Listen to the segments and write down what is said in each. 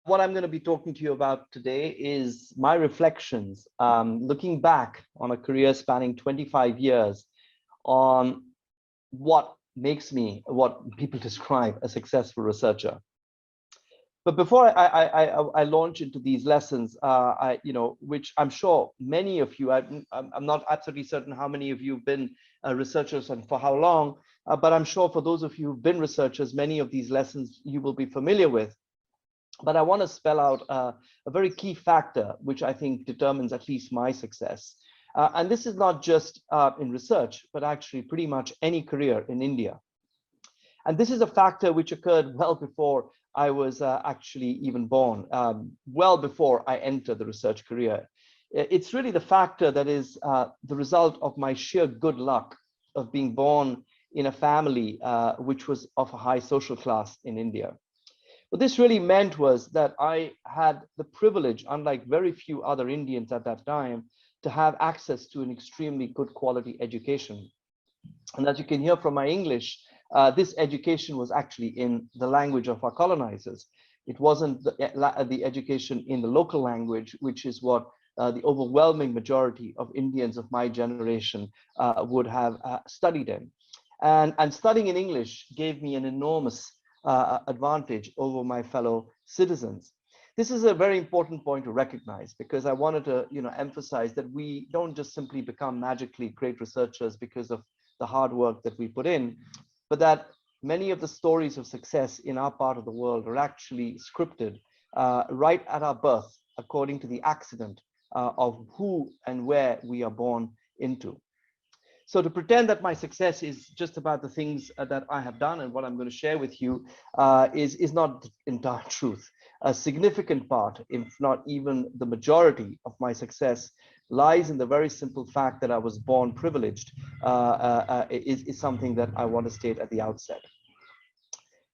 What I'm going to be talking to you about today is my reflections, looking back on a career spanning 25 years on what makes me what people describe a successful researcher. But before I launch into these lessons, which I'm sure many of you, I'm not absolutely certain how many of you have been researchers and for how long, but I'm sure for those of you who've been researchers, many of these lessons you will be familiar with. But I want to spell out a very key factor, which I think determines at least my success. And this is not just in research, but actually pretty much any career in India. And this is a factor which occurred well before I was actually even born, well before I entered the research career. It's really the factor that is the result of my sheer good luck of being born in a family which was of a high social class in India. What this really meant was that I had the privilege, unlike very few other Indians at that time, to have access to an extremely good quality education. And as you can hear from my English, this education was actually in the language of our colonizers. It wasn't the education in the local language, which is what the overwhelming majority of Indians of my generation would have studied in. And studying in English gave me an enormous advantage over my fellow citizens. This is a very important point to recognize, because I wanted to emphasize that we don't just simply become magically great researchers because of the hard work that we put in, but that many of the stories of success in our part of the world are actually scripted right at our birth, according to the accident of who and where we are born into. So to pretend that my success is just about the things that I have done and what I'm going to share with you is not the entire truth. A significant part, if not even the majority of my success, lies in the very simple fact that I was born privileged, is something that I want to state at the outset.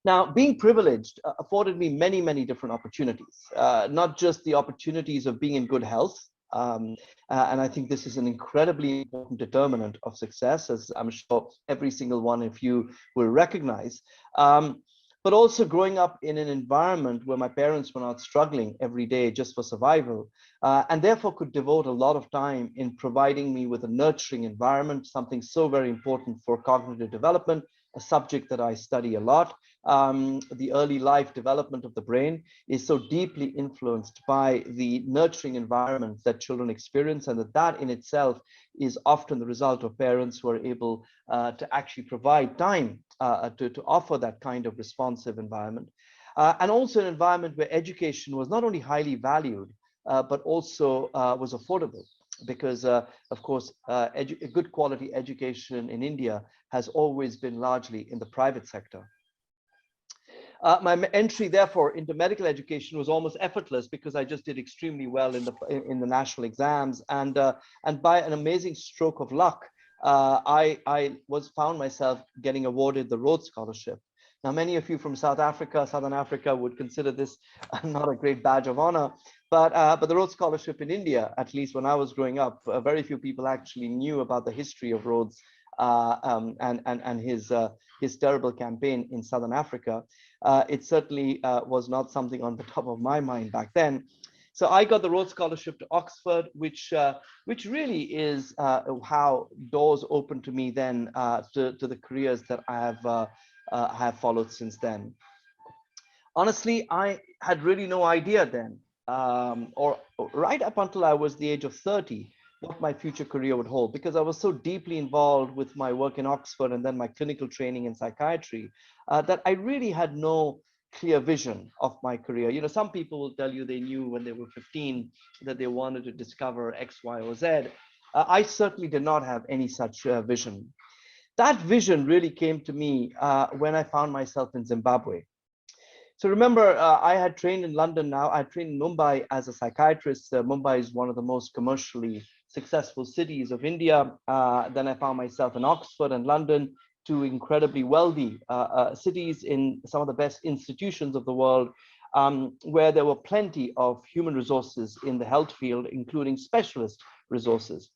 Now, being privileged afforded me many, many different opportunities, not just the opportunities of being in good health. And I think this is an incredibly important determinant of success, as I'm sure every single one of you will recognize. But also growing up in an environment where my parents were not struggling every day just for survival, and therefore could devote a lot of time in providing me with a nurturing environment, something so very important for cognitive development, a subject that I study a lot. The early life development of the brain is so deeply influenced by the nurturing environment that children experience, and that in itself is often the result of parents who are able to actually provide time to offer that kind of responsive environment. And also an environment where education was not only highly valued, but also was affordable. Because, of course, a good quality education in India has always been largely in the private sector. My entry, therefore, into medical education was almost effortless, because I just did extremely well in the national exams, and by an amazing stroke of luck, I found myself getting awarded the Rhodes Scholarship. Now, many of you from Southern Africa would consider this not a great badge of honor, but the Rhodes Scholarship in India, at least when I was growing up, very few people actually knew about the history of Rhodes and his terrible campaign in Southern Africa. It certainly was not something on the top of my mind back then. So I got the Rhodes Scholarship to Oxford, which really is how doors opened to me then to the careers that I have followed since then. Honestly, I had really no idea then, or right up until I was the age of 30, what my future career would hold, because I was so deeply involved with my work in Oxford and then my clinical training in psychiatry, that I really had no clear vision of my career. Some people will tell you they knew when they were 15 that they wanted to discover X, Y, or Z. I certainly did not have any such vision. That vision really came to me when I found myself in Zimbabwe. So remember, I had trained in London now. I trained in Mumbai as a psychiatrist. Mumbai is one of the most commercially successful cities of India. Then I found myself in Oxford and London, two incredibly wealthy cities in some of the best institutions of the world, where there were plenty of human resources in the health field, including specialist resources.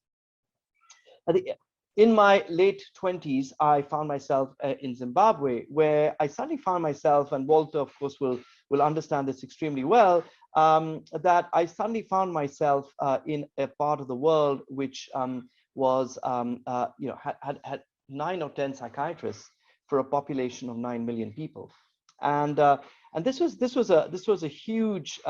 In my late 20s, I found myself in Zimbabwe, where I suddenly found myself, and Walter, of course, will understand this extremely well, that I suddenly found myself in a part of the world which was, had 9 or 10 psychiatrists for a population of 9 million people, and this was a huge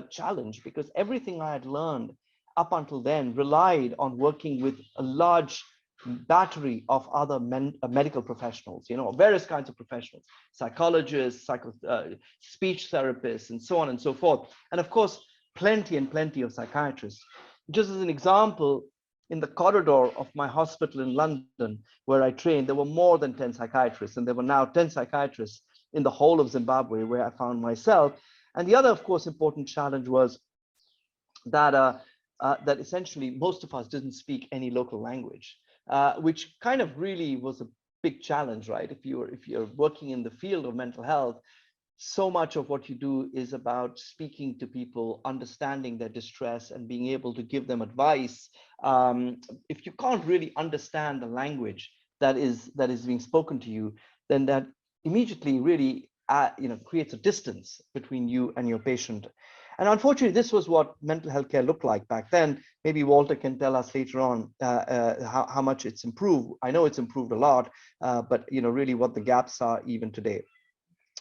challenge, because everything I had learned up until then relied on working with a large battery of other medical professionals, various kinds of professionals, psychologists, speech therapists, and so on and so forth. And of course, plenty and plenty of psychiatrists. Just as an example, in the corridor of my hospital in London, where I trained, there were more than 10 psychiatrists, and there were now 10 psychiatrists in the whole of Zimbabwe, where I found myself. And the other, of course, important challenge was that that essentially most of us didn't speak any local language, which kind of really was a big challenge, right? If you're working in the field of mental health, so much of what you do is about speaking to people, understanding their distress, and being able to give them advice. If you can't really understand the language that is being spoken to you, then that immediately really creates a distance between you and your patient. And unfortunately, this was what mental health care looked like back then. Maybe Walter can tell us later on how much it's improved. I know it's improved a lot, but really what the gaps are even today.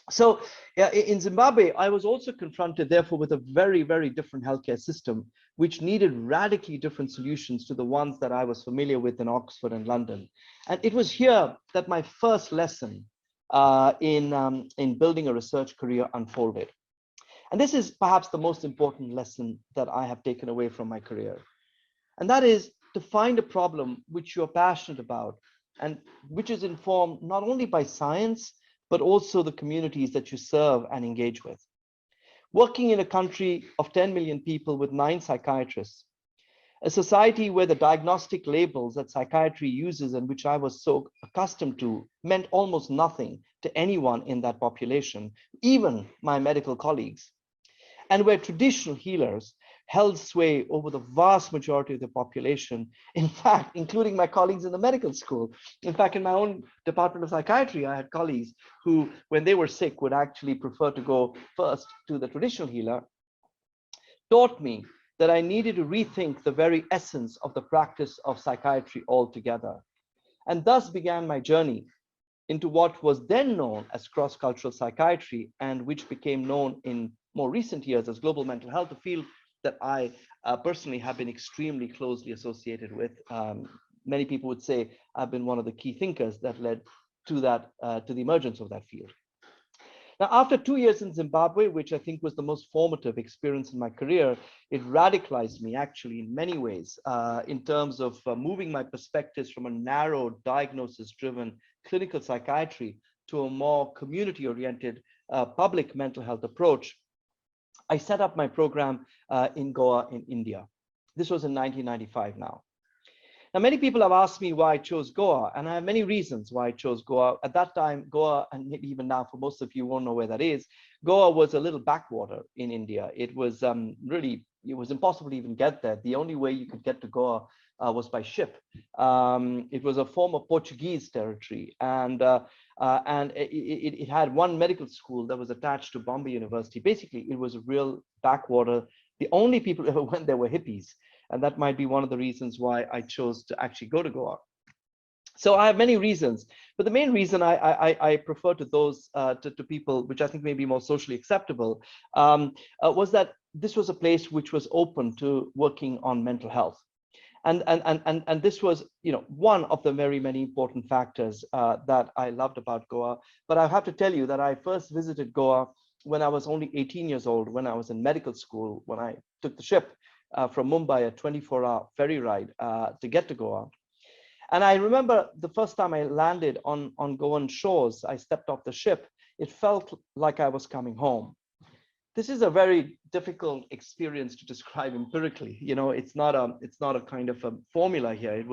So in Zimbabwe, I was also confronted, therefore, with a very, very different healthcare system, which needed radically different solutions to the ones that I was familiar with in Oxford and London. And it was here that my first lesson in building a research career unfolded. And this is perhaps the most important lesson that I have taken away from my career. And that is to find a problem which you're passionate about, and which is informed not only by science, but also the communities that you serve and engage with. Working in a country of 10 million people with 9 psychiatrists, a society where the diagnostic labels that psychiatry uses and which I was so accustomed to meant almost nothing to anyone in that population, even my medical colleagues, and where traditional healers held sway over the vast majority of the population, in fact, including my colleagues in the medical school. In fact, in my own department of psychiatry, I had colleagues who, when they were sick, would actually prefer to go first to the traditional healer, taught me that I needed to rethink the very essence of the practice of psychiatry altogether. And thus began my journey into what was then known as cross-cultural psychiatry, and which became known in more recent years as global mental health, a field that I personally have been extremely closely associated with. Many people would say I've been one of the key thinkers that led to that, to the emergence of that field. Now, after 2 years in Zimbabwe, which I think was the most formative experience in my career, it radicalized me actually in many ways, in terms of moving my perspectives from a narrow diagnosis-driven clinical psychiatry to a more community-oriented public mental health approach. I set up my program in Goa in India. This was in 1995 now. Now, many people have asked me why I chose Goa, and I have many reasons why I chose Goa. At that time, Goa, and maybe even now for most of you won't know where that is, Goa was a little backwater in India. It was really, it was impossible to even get there. The only way you could get to Goa was by ship. It was a former Portuguese territory, and it had one medical school that was attached to Bombay University. Basically, it was a real backwater. The only people who ever went there were hippies. And that might be one of the reasons why I chose to actually go to Goa. So I have many reasons, but the main reason I prefer to those to people, which I think may be more socially acceptable, was that this was a place which was open to working on mental health. And this was, one of the very many important factors that I loved about Goa. But I have to tell you that I first visited Goa when I was only 18 years old, when I was in medical school, when I took the ship from Mumbai, a 24-hour ferry ride to get to Goa. And I remember the first time I landed on Goan shores, I stepped off the ship. It felt like I was coming home. This is a very difficult experience to describe empirically. It's not a kind of a formula here. It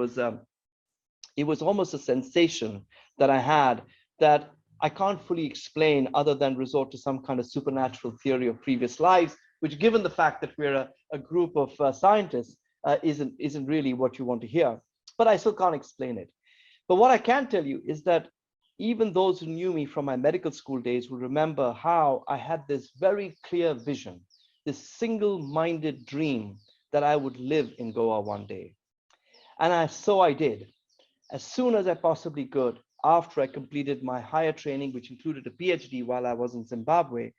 was almost a sensation that I had that I can't fully explain other than resort to some kind of supernatural theory of previous lives, which, given the fact that we're a group of scientists, isn't really what you want to hear. but I still can't explain it. But what I can tell you is that even those who knew me from my medical school days will remember how I had this very clear vision, this single-minded dream that I would live in Goa one day. And so I did. As soon as I possibly could, after I completed my higher training, which included a PhD while I was in Zimbabwe,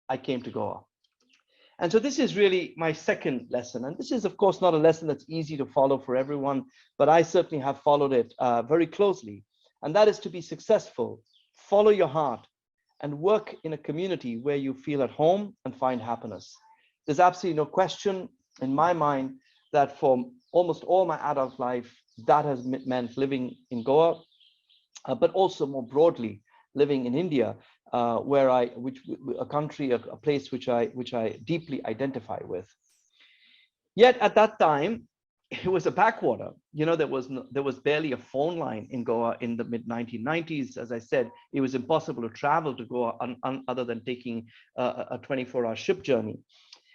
I came to Goa. And so this is really my second lesson. And this is, of course, not a lesson that's easy to follow for everyone, but I certainly have followed it very closely. And that is to be successful, follow your heart, and work in a community where you feel at home and find happiness. There's absolutely no question in my mind that for almost all my adult life, that has meant living in Goa, but also more broadly, living in India, a country, a place which I deeply identify with. Yet at that time, it was a backwater. You know, there was barely a phone line in Goa in the mid 1990s. As I said, it was impossible to travel to Goa other than taking a 24-hour ship journey.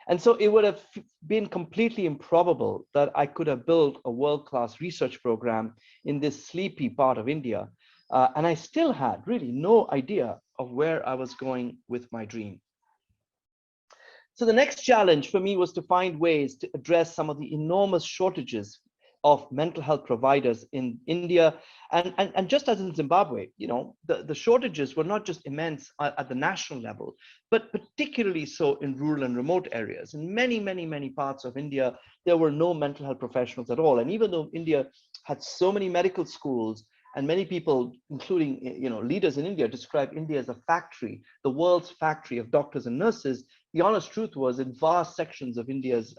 And so it would have been completely improbable that I could have built a world-class research program in this sleepy part of India. And I still had really no idea of where I was going with my dream. So the next challenge for me was to find ways to address some of the enormous shortages of mental health providers in India. And just as in Zimbabwe, you know, the shortages were not just immense at the national level, but particularly so in rural and remote areas. In many parts of India, there were no mental health professionals at all. And even though India had so many medical schools, and many people, including leaders in India, describe India as a factory, the world's factory of doctors and nurses, the honest truth was in vast sections of India's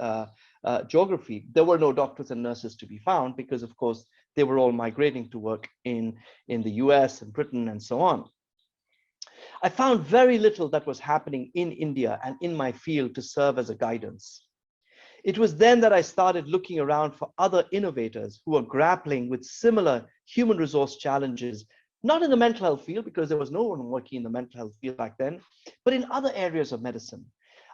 geography, there were no doctors and nurses to be found because, of course, they were all migrating to work in the US and Britain and so on. I found very little that was happening in India and in my field to serve as a guidance. It was then that I started looking around for other innovators who are grappling with similar human resource challenges, not in the mental health field, because there was no one working in the mental health field back then, but in other areas of medicine.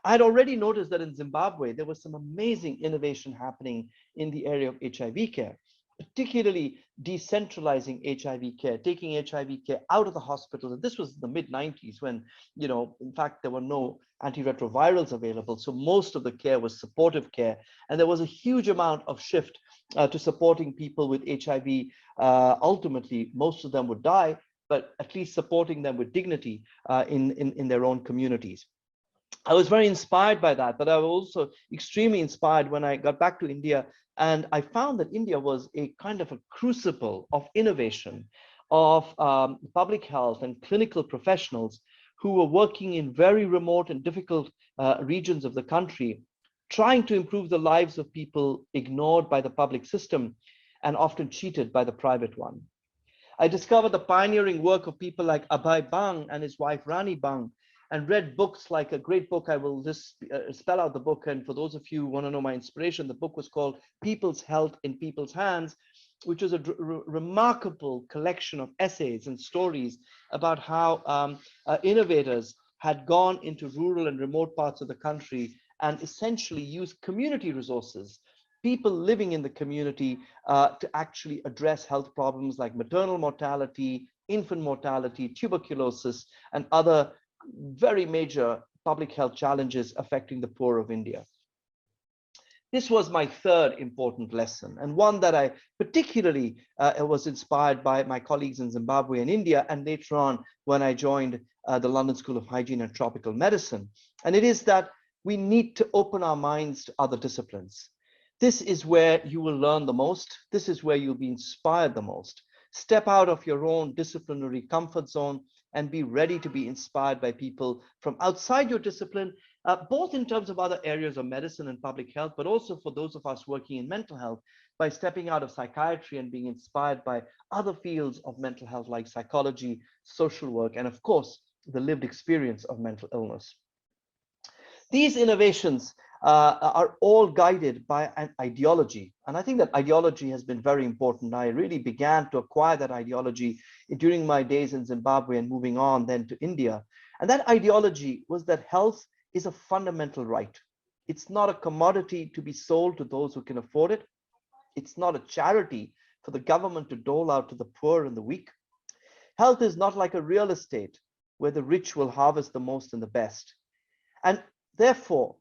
I had already noticed that in Zimbabwe, there was some amazing innovation happening in the area of HIV care, particularly decentralizing HIV care, taking HIV care out of the hospital. And this was the mid 90s when, in fact, there were no antiretrovirals available. So most of the care was supportive care. And there was a huge amount of shift to supporting people with HIV. Ultimately, most of them would die, but at least supporting them with dignity in their own communities. I was very inspired by that, but I was also extremely inspired when I got back to India, and I found that India was a kind of a crucible of innovation, of public health and clinical professionals who were working in very remote and difficult regions of the country, trying to improve the lives of people ignored by the public system and often cheated by the private one. I discovered the pioneering work of people like Abhay Bang and his wife Rani Bang, and read books like a great book. I will just spell out the book. And for those of you who want to know my inspiration, the book was called People's Health in People's Hands, which was a remarkable collection of essays and stories about how innovators had gone into rural and remote parts of the country and essentially used community resources, people living in the community, to actually address health problems like maternal mortality, infant mortality, tuberculosis, and other very major public health challenges affecting the poor of India. This was my third important lesson, and one that I particularly was inspired by my colleagues in Zimbabwe and India, and later on when I joined the London School of Hygiene and Tropical Medicine. And it is that we need to open our minds to other disciplines. This is where you will learn the most. This is where you'll be inspired the most. Step out of your own disciplinary comfort zone and be ready to be inspired by people from outside your discipline, both in terms of other areas of medicine and public health, but also for those of us working in mental health, by stepping out of psychiatry and being inspired by other fields of mental health like psychology, social work, and of course, the lived experience of mental illness. These innovations are all guided by an ideology. And I think that ideology has been very important. I really began to acquire that ideology during my days in Zimbabwe and moving on then to India. And that ideology was that health is a fundamental right. It's not a commodity to be sold to those who can afford it. It's not a charity for the government to dole out to the poor and the weak. Health is not like a real estate where the rich will harvest the most and the best. And therefore,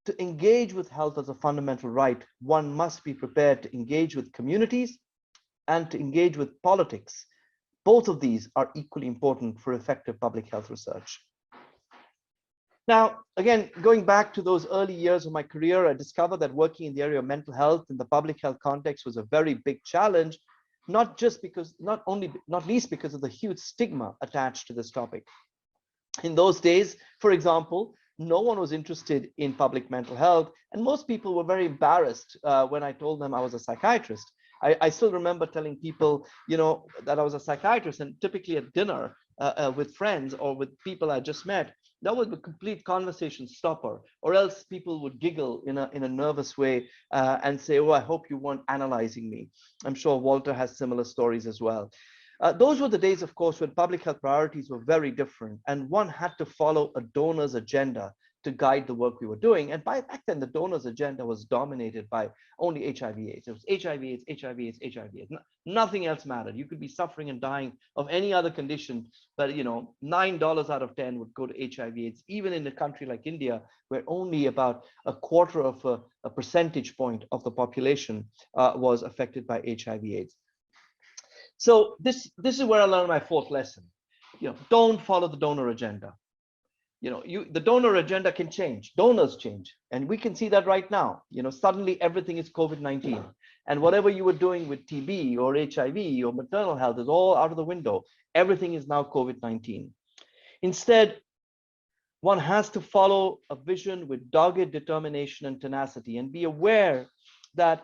to engage with health as a fundamental right, one must be prepared to engage with communities and to engage with politics. Both of these are equally important for effective public health research. Now, again, going back to those early years of my career, I discovered that working in the area of mental health in the public health context was a very big challenge, not least because of the huge stigma attached to this topic. In those days, for example, no one was interested in public mental health, and most people were very embarrassed when I told them I was a psychiatrist. I still remember telling people, that I was a psychiatrist, and typically at dinner with friends or with people I just met, that was a complete conversation stopper, or else people would giggle in a nervous way and say, "Oh, I hope you weren't analyzing me." I'm sure Walter has similar stories as well. Those were the days, of course, when public health priorities were very different, and one had to follow a donor's agenda to guide the work we were doing. And back then, the donor's agenda was dominated by only HIV/AIDS. It was HIV/AIDS, HIV/AIDS, HIV/AIDS. Nothing else mattered. You could be suffering and dying of any other condition, but $9 out of 10 would go to HIV/AIDS, even in a country like India, where only about a quarter of a percentage point of the population was affected by HIV/AIDS. So this is where I learned my fourth lesson. Don't follow the donor agenda. The donor agenda can change. Donors change, and we can see that right now. Suddenly everything is COVID-19, and whatever you were doing with TB or HIV or maternal health is all out of the window. Everything is now COVID-19. Instead, one has to follow a vision with dogged determination and tenacity, and be aware that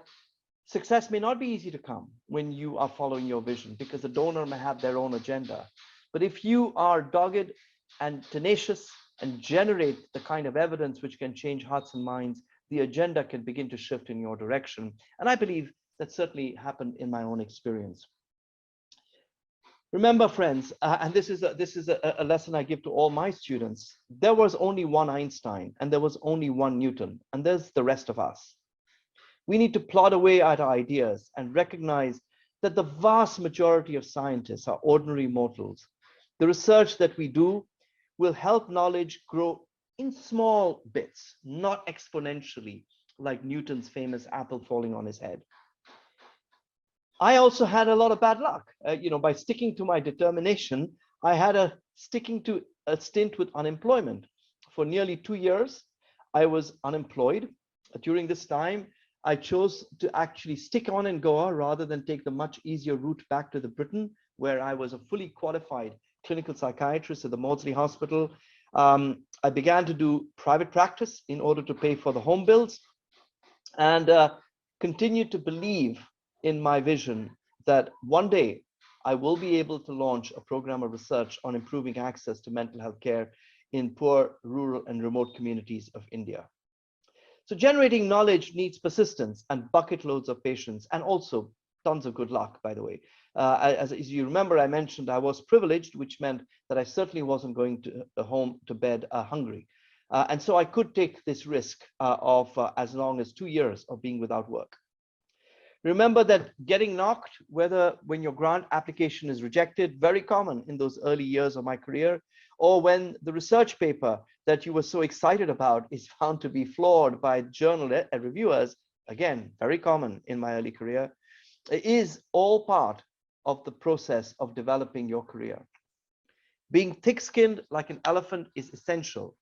success may not be easy to come when you are following your vision, because the donor may have their own agenda. But if you are dogged and tenacious and generate the kind of evidence which can change hearts and minds, the agenda can begin to shift in your direction. And I believe that certainly happened in my own experience. Remember, friends, and this is a lesson I give to all my students, there was only one Einstein and there was only one Newton, and there's the rest of us. We need to plod away at our ideas and recognize that the vast majority of scientists are ordinary mortals. The research that we do will help knowledge grow in small bits, not exponentially, like Newton's famous apple falling on his head. I also had a lot of bad luck. By sticking to my determination, I had sticking to a stint with unemployment. For nearly 2 years, I was unemployed. During this time, I chose to actually stick on in Goa rather than take the much easier route back to Britain, where I was a fully qualified clinical psychiatrist at the Maudsley Hospital. I began to do private practice in order to pay for the home bills, and continued to believe in my vision that one day I will be able to launch a program of research on improving access to mental health care in poor, rural, and remote communities of India. So generating knowledge needs persistence and bucket loads of patience, and also tons of good luck, by the way. As you remember, I mentioned I was privileged, which meant that I certainly wasn't going to home to bed hungry. And so I could take this risk of as long as 2 years of being without work. Remember that getting knocked, whether when your grant application is rejected, very common in those early years of my career, or when the research paper that you were so excited about is found to be flawed by journal reviewers, again, very common in my early career, is all part of the process of developing your career. Being thick-skinned like an elephant is essential,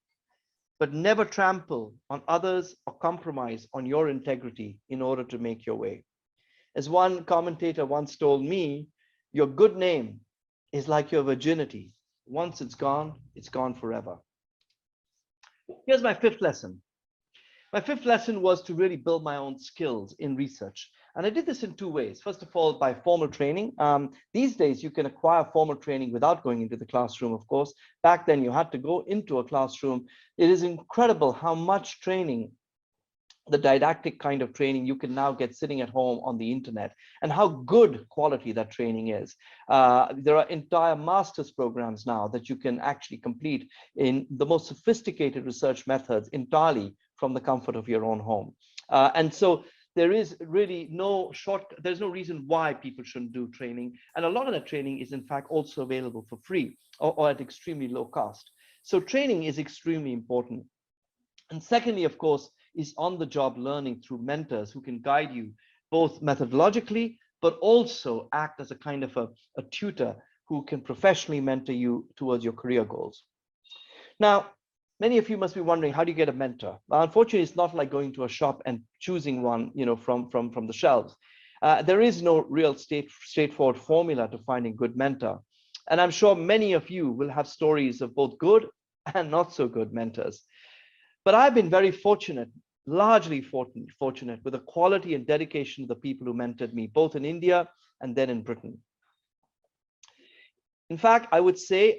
but never trample on others or compromise on your integrity in order to make your way. As one commentator once told me, your good name is like your virginity. Once it's gone forever. Here's my fifth lesson. My fifth lesson was to really build my own skills in research. And I did this in 2 ways. First of all, by formal training. These days, you can acquire formal training without going into the classroom, of course. Back then, you had to go into a classroom. It is incredible how much training, the didactic kind of training, you can now get sitting at home on the internet, and how good quality that training is. There are entire master's programs now that you can actually complete in the most sophisticated research methods entirely from the comfort of your own home. And so there is really there's no reason why people shouldn't do training. And a lot of that training is in fact also available for free or at extremely low cost. So training is extremely important. And secondly, of course, is on-the-job learning through mentors who can guide you both methodologically, but also act as a kind of a tutor who can professionally mentor you towards your career goals. Now, many of you must be wondering, how do you get a mentor? Well, unfortunately, it's not like going to a shop and choosing one, from the shelves. There is no real straightforward formula to finding a good mentor. And I'm sure many of you will have stories of both good and not so good mentors. But I've been very fortunate, largely fortunate with the quality and dedication of the people who mentored me, both in India and then in Britain. In fact, I would say,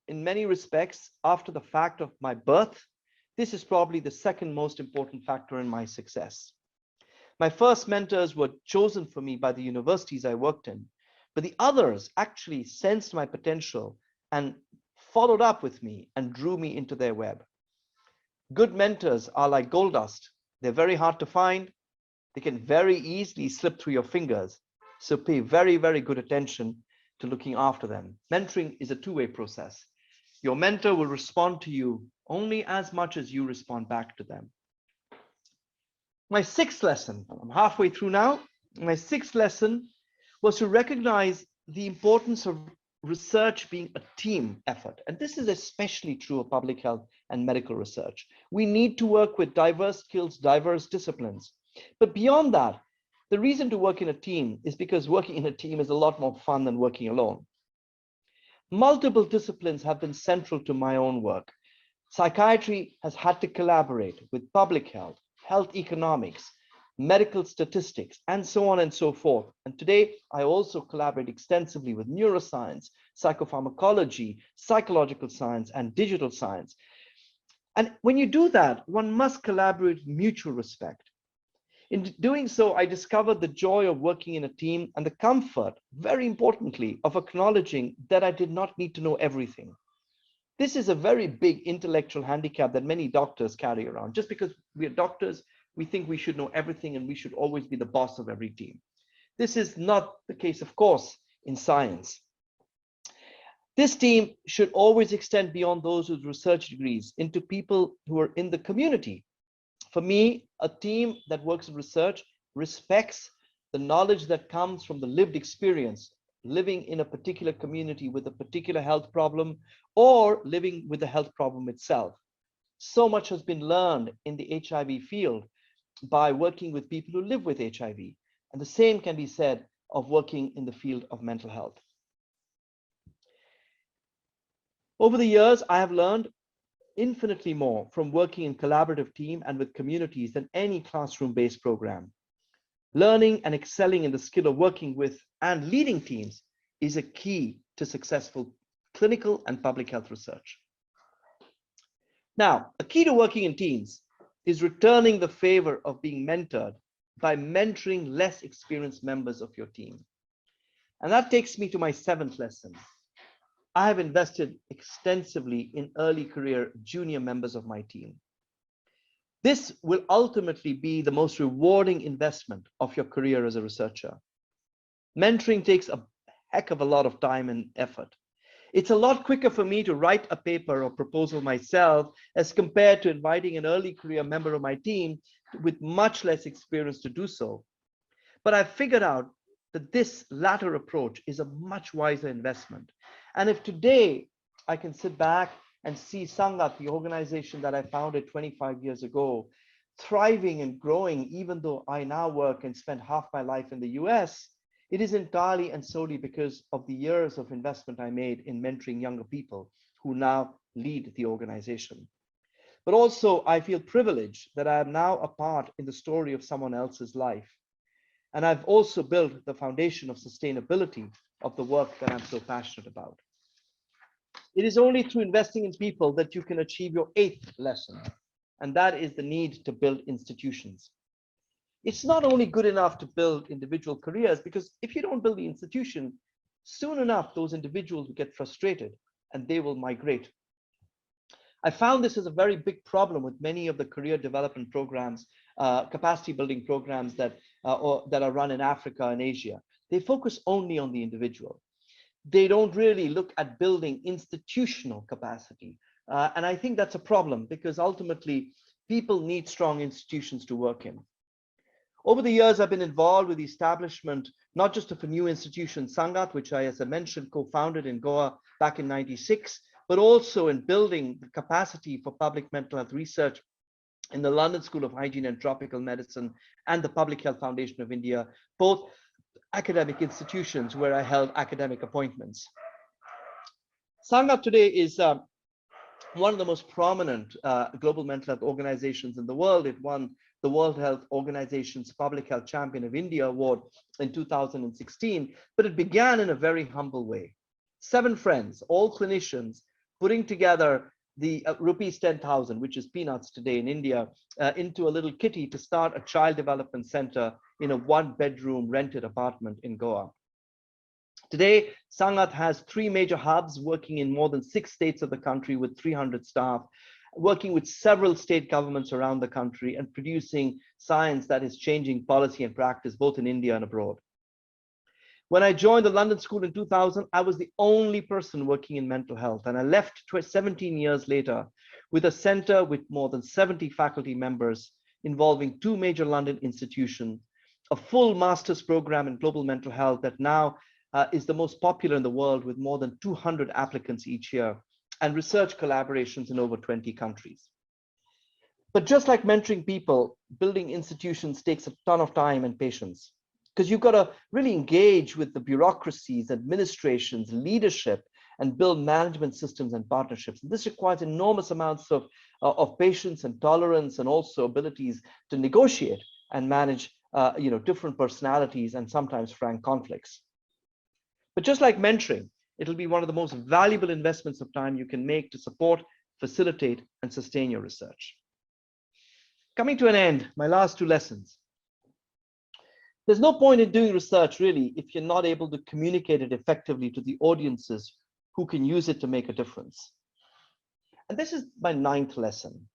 in many respects, after the fact of my birth, this is probably the second most important factor in my success. My first mentors were chosen for me by the universities I worked in, but the others actually sensed my potential and followed up with me and drew me into their web. Good mentors are like gold dust. They're very hard to find. They can very easily slip through your fingers. So pay very, very good attention to looking after them. Mentoring is a two-way process. Your mentor will respond to you only as much as you respond back to them. My sixth lesson, I'm halfway through now. My sixth lesson was to recognize the importance of research being a team effort. And this is especially true of public health and medical research. We need to work with diverse skills, diverse disciplines. But beyond that, the reason to work in a team is because working in a team is a lot more fun than working alone. Multiple disciplines have been central to my own work. Psychiatry has had to collaborate with public health, health economics, medical statistics, and so on and so forth. And today, I also collaborate extensively with neuroscience, psychopharmacology, psychological science, and digital science. And when you do that, one must collaborate with mutual respect. In doing so, I discovered the joy of working in a team and the comfort, very importantly, of acknowledging that I did not need to know everything. This is a very big intellectual handicap that many doctors carry around. Just because we are doctors, we think we should know everything and we should always be the boss of every team. This is not the case, of course, in science. This team should always extend beyond those with research degrees into people who are in the community. For me, a team that works in research respects the knowledge that comes from the lived experience, living in a particular community with a particular health problem or living with the health problem itself. So much has been learned in the HIV field by working with people who live with HIV. And the same can be said of working in the field of mental health. Over the years, I have learned infinitely more from working in collaborative team and with communities than any classroom-based program. Learning and excelling in the skill of working with and leading teams is a key to successful clinical and public health research. Now, a key to working in teams is returning the favor of being mentored by mentoring less experienced members of your team. And that takes me to my seventh lesson. I have invested extensively in early career junior members of my team. This will ultimately be the most rewarding investment of your career as a researcher. Mentoring takes a heck of a lot of time and effort. It's a lot quicker for me to write a paper or proposal myself as compared to inviting an early career member of my team with much less experience to do so. But I've figured out that this latter approach is a much wiser investment. And if today I can sit back and see Sangat, the organization that I founded 25 years ago, thriving and growing, even though I now work and spend half my life in the US, it is entirely and solely because of the years of investment I made in mentoring younger people who now lead the organization. But also, I feel privileged that I am now a part in the story of someone else's life. And I've also built the foundation of sustainability of the work that I'm so passionate about. It is only through investing in people that you can achieve your eighth lesson, and that is the need to build institutions. It's not only good enough to build individual careers, because if you don't build the institution, soon enough, those individuals will get frustrated and they will migrate. I found this is a very big problem with many of the career development programs, capacity building programs that are run in Africa and Asia. They focus only on the individual. They don't really look at building institutional capacity. And I think that's a problem, because ultimately people need strong institutions to work in. Over the years, I've been involved with the establishment, not just of a new institution, Sangat, which I, as I mentioned, co-founded in Goa back in '96, but also in building the capacity for public mental health research in the London School of Hygiene and Tropical Medicine and the Public Health Foundation of India, both academic institutions where I held academic appointments. Sangat today is one of the most prominent global mental health organizations in the world. It won the World Health Organization's Public Health Champion of India Award in 2016, but it began in a very humble way. 7 friends, all clinicians, putting together the rupees 10,000, which is peanuts today in India, into a little kitty to start a child development center in a 1-bedroom rented apartment in Goa. Today, Sangat has 3 major hubs working in more than 6 states of the country with 300 staff, working with several state governments around the country and producing science that is changing policy and practice both in India and abroad. When I joined the London School in 2000, I was the only person working in mental health, and I left 17 years later with a center with more than 70 faculty members involving 2 major London institutions, a full master's program in global mental health that now is the most popular in the world with more than 200 applicants each year, and research collaborations in over 20 countries. But just like mentoring people, building institutions takes a ton of time and patience, because you've got to really engage with the bureaucracies, administrations, leadership, and build management systems and partnerships. And this requires enormous amounts of patience and tolerance, and also abilities to negotiate and manage different personalities and sometimes frank conflicts. But just like mentoring, it'll be one of the most valuable investments of time you can make to support, facilitate, and sustain your research. Coming to an end, my last 2 lessons. There's no point in doing research, really, if you're not able to communicate it effectively to the audiences who can use it to make a difference. And this is my 9th lesson.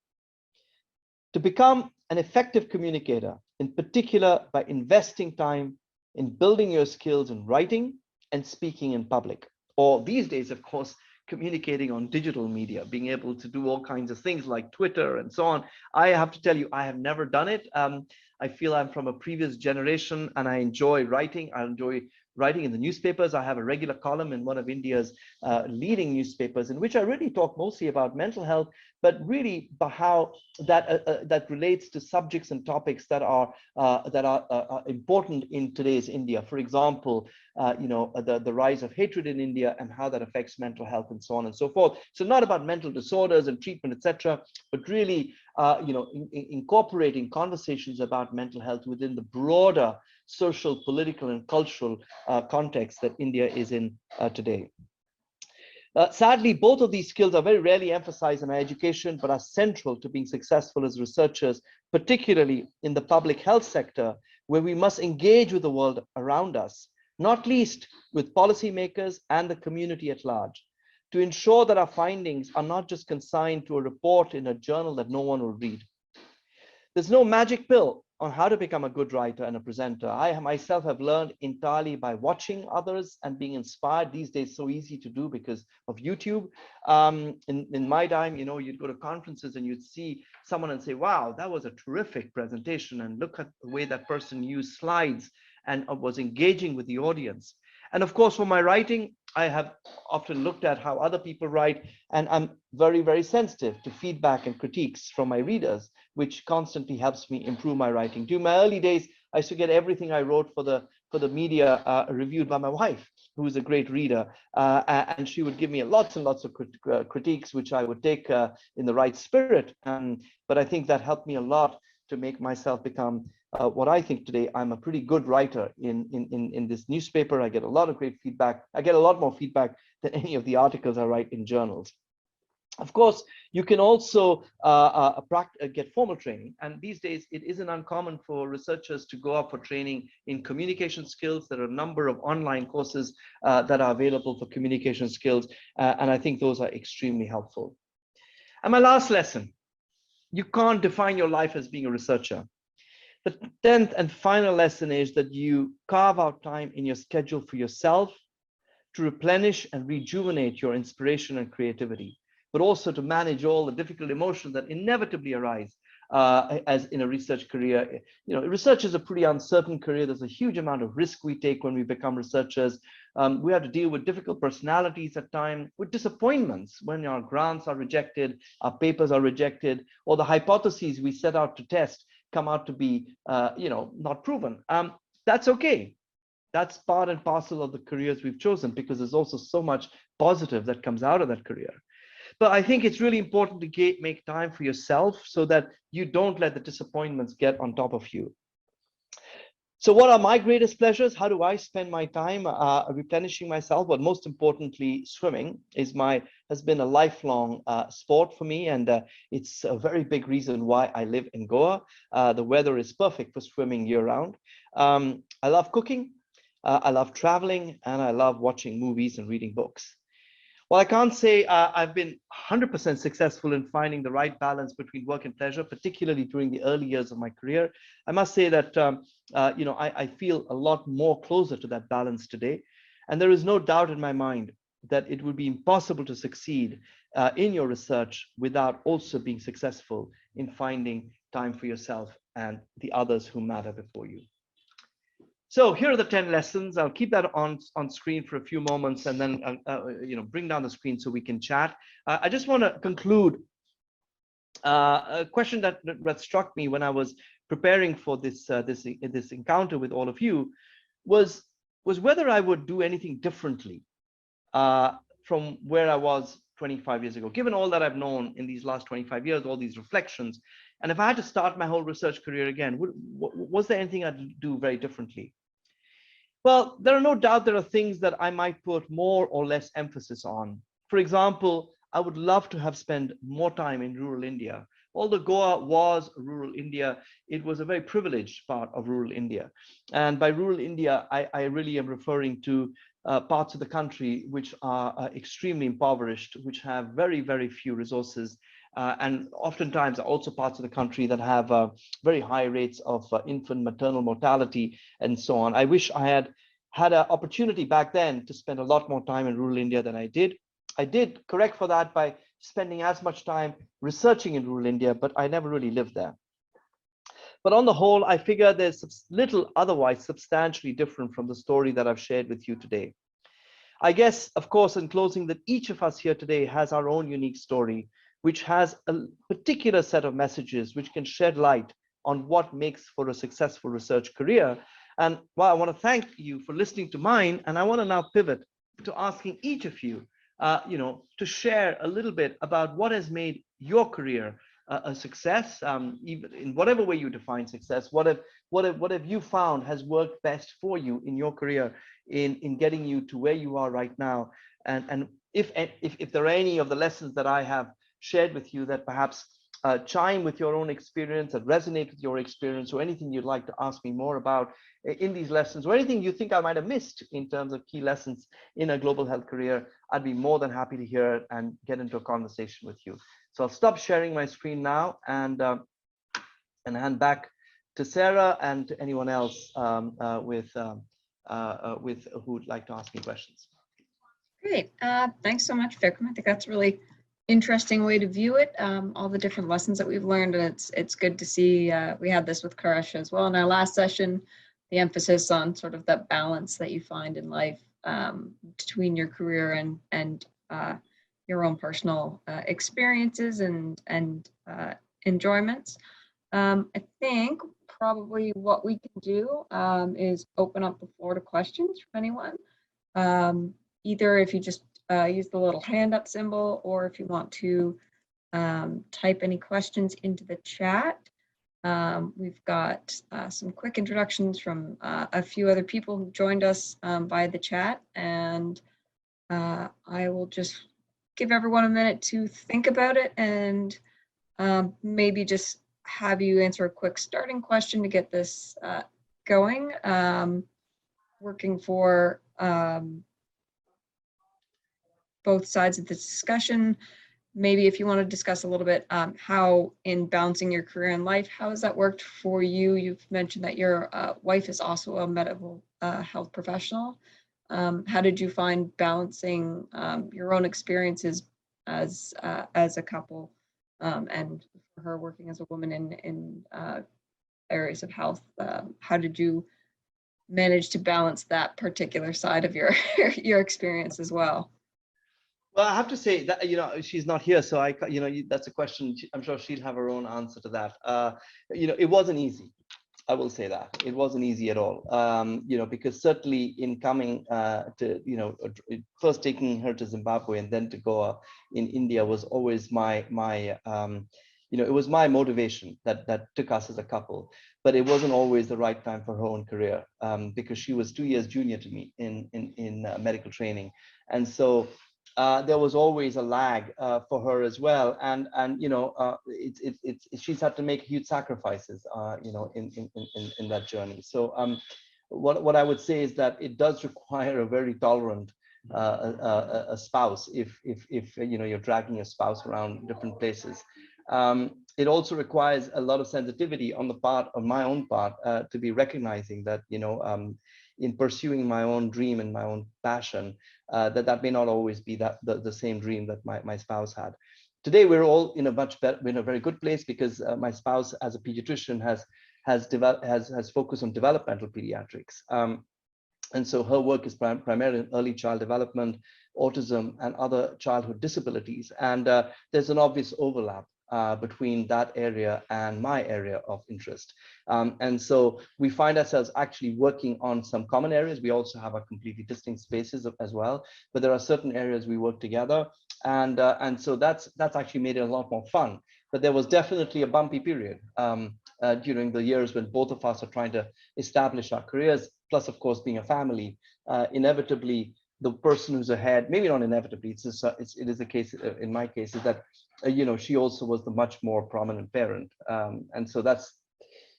To become an effective communicator, in particular by investing time in building your skills in writing and speaking in public, or these days, of course, communicating on digital media, being able to do all kinds of things like Twitter and so on. I have to tell you, I have never done it. I feel I'm from a previous generation, and I enjoy writing. I enjoy writing in the newspapers. I have a regular column in one of India's leading newspapers, in which I really talk mostly about mental health, but really about how that relates to subjects and topics that are important in today's India. For example, the rise of hatred in India and how that affects mental health and so on and so forth. So not about mental disorders and treatment, etc., but really incorporating conversations about mental health within the broader social, political, and cultural context that India is in today. Sadly, both of these skills are very rarely emphasized in our education, but are central to being successful as researchers, particularly in the public health sector, where we must engage with the world around us, not least with policymakers and the community at large, to ensure that our findings are not just consigned to a report in a journal that no one will read. There's no magic pill on how to become a good writer and a presenter. I myself have learned entirely by watching others and being inspired. These days, so easy to do because of YouTube. In my time, you'd go to conferences and you'd see someone and say, wow, that was a terrific presentation. And look at the way that person used slides and was engaging with the audience. And of course, for my writing, I have often looked at how other people write, and I'm very, very sensitive to feedback and critiques from my readers, which constantly helps me improve my writing. During my early days, I used to get everything I wrote for the media reviewed by my wife, who is a great reader, and she would give me lots and lots of critiques, which I would take in the right spirit. But I think that helped me a lot to make myself become what I think today. I'm a pretty good writer in this newspaper. I get a lot of great feedback. I get a lot more feedback than any of the articles I write in journals. Of course, you can also get formal training. And these days, it isn't uncommon for researchers to go up for training in communication skills. There are a number of online courses that are available for communication skills. And I think those are extremely helpful. And my last lesson, you can't define your life as being a researcher. The 10th and final lesson is that you carve out time in your schedule for yourself to replenish and rejuvenate your inspiration and creativity, but also to manage all the difficult emotions that inevitably arise as in a research career. You know, research is a pretty uncertain career. There's a huge amount of risk we take when we become researchers. We have to deal with difficult personalities at times, with disappointments when our grants are rejected, our papers are rejected, or the hypotheses we set out to test come out to be, not proven. That's okay. That's part and parcel of the careers we've chosen, because there's also so much positive that comes out of that career. But I think it's really important to make time for yourself so that you don't let the disappointments get on top of you. So what are my greatest pleasures? How do I spend my time replenishing myself? But most importantly, swimming has been a lifelong sport for me, and it's a very big reason why I live in Goa. The weather is perfect for swimming year round. I love cooking, I love traveling, and I love watching movies and reading books. Well, I can't say I've been 100% successful in finding the right balance between work and pleasure, particularly during the early years of my career. I must say that I feel a lot more closer to that balance today. And there is no doubt in my mind that it would be impossible to succeed in your research without also being successful in finding time for yourself and the others who matter before you. So here are the 10 lessons. I'll keep that on screen for a few moments, and then bring down the screen so we can chat. I just want to conclude a question that struck me when I was preparing for this encounter with all of you was whether I would do anything differently from where I was 25 years ago, given all that I've known in these last 25 years, all these reflections. And if I had to start my whole research career again, was there anything I'd do very differently? Well, there are no doubt there are things that I might put more or less emphasis on. For example, I would love to have spent more time in rural India. Although Goa was rural India, it was a very privileged part of rural India. And by rural India, I really am referring to parts of the country which are extremely impoverished, which have very, very few resources, and oftentimes also parts of the country that have very high rates of infant maternal mortality and so on. I wish I had an opportunity back then to spend a lot more time in rural India than I did. I did correct for that by spending as much time researching in rural India, but I never really lived there. But on the whole, I figure there's little otherwise substantially different from the story that I've shared with you today. I guess, of course, in closing, that each of us here today has our own unique story, which has a particular set of messages which can shed light on what makes for a successful research career. And well, I want to thank you for listening to mine, and I want to now pivot to asking each of you, to share a little bit about what has made your career a success, even in whatever way you define success. What have you found has worked best for you in your career in getting you to where you are right now? And if there are any of the lessons that I have shared with you that perhaps chime with your own experience, that resonate with your experience, or anything you'd like to ask me more about in these lessons, or anything you think I might have missed in terms of key lessons in a global health career, I'd be more than happy to hear it and get into a conversation with you. So I'll stop sharing my screen now and hand back to Sarah and to anyone else with who'd like to ask me questions. Great. Thanks so much, Vakim. I think that's a really interesting way to view it. All the different lessons that we've learned, and it's good to see. We had this with Koresh as well in our last session. The emphasis on sort of that balance that you find in life between your career and your own personal experiences and enjoyments. I think probably what we can do is open up the floor to questions from anyone. Either if you just use the little hand up symbol, or if you want to type any questions into the chat. We've got some quick introductions from a few other people who joined us via the chat, and I will just give everyone a minute to think about it and maybe just have you answer a quick starting question to get this going. Working for both sides of the discussion. maybe if you want to discuss a little bit how in balancing your career and life, how has that worked for you? You've mentioned that your wife is also a medical health professional. How did you find balancing your own experiences as a couple, and for her working as a woman in areas of health? How did you manage to balance that particular side of your your experience as well? Well, I have to say that, she's not here, so that's a question. I'm sure she'll have her own answer to that. It wasn't easy. I will say that it wasn't easy at all. Because certainly in coming first taking her to Zimbabwe and then to Goa in India was always it was my motivation that took us as a couple. But it wasn't always the right time for her own career, because she was 2 years junior to me in medical training, and so there was always a lag for her as well, and she's had to make huge sacrifices, in that journey. So what I would say is that it does require a very tolerant a spouse if you're dragging your spouse around different places. It also requires a lot of sensitivity on the part of my own part, to be recognizing that in pursuing my own dream and my own passion, that may not always be the same dream that my spouse had. Today we're all in a very good place, because my spouse, as a pediatrician, has focused on developmental pediatrics. And so her work is primarily in early child development, autism, and other childhood disabilities. And there's an obvious overlap between that area and my area of interest. And so we find ourselves actually working on some common areas. We also have our completely distinct spaces as well, but there are certain areas we work together. And so that's actually made it a lot more fun. But there was definitely a bumpy period during the years when both of us are trying to establish our careers, plus of course being a family. Inevitably, the person who's ahead, maybe not inevitably, it is the case in my case, is that she also was the much more prominent parent, and so that's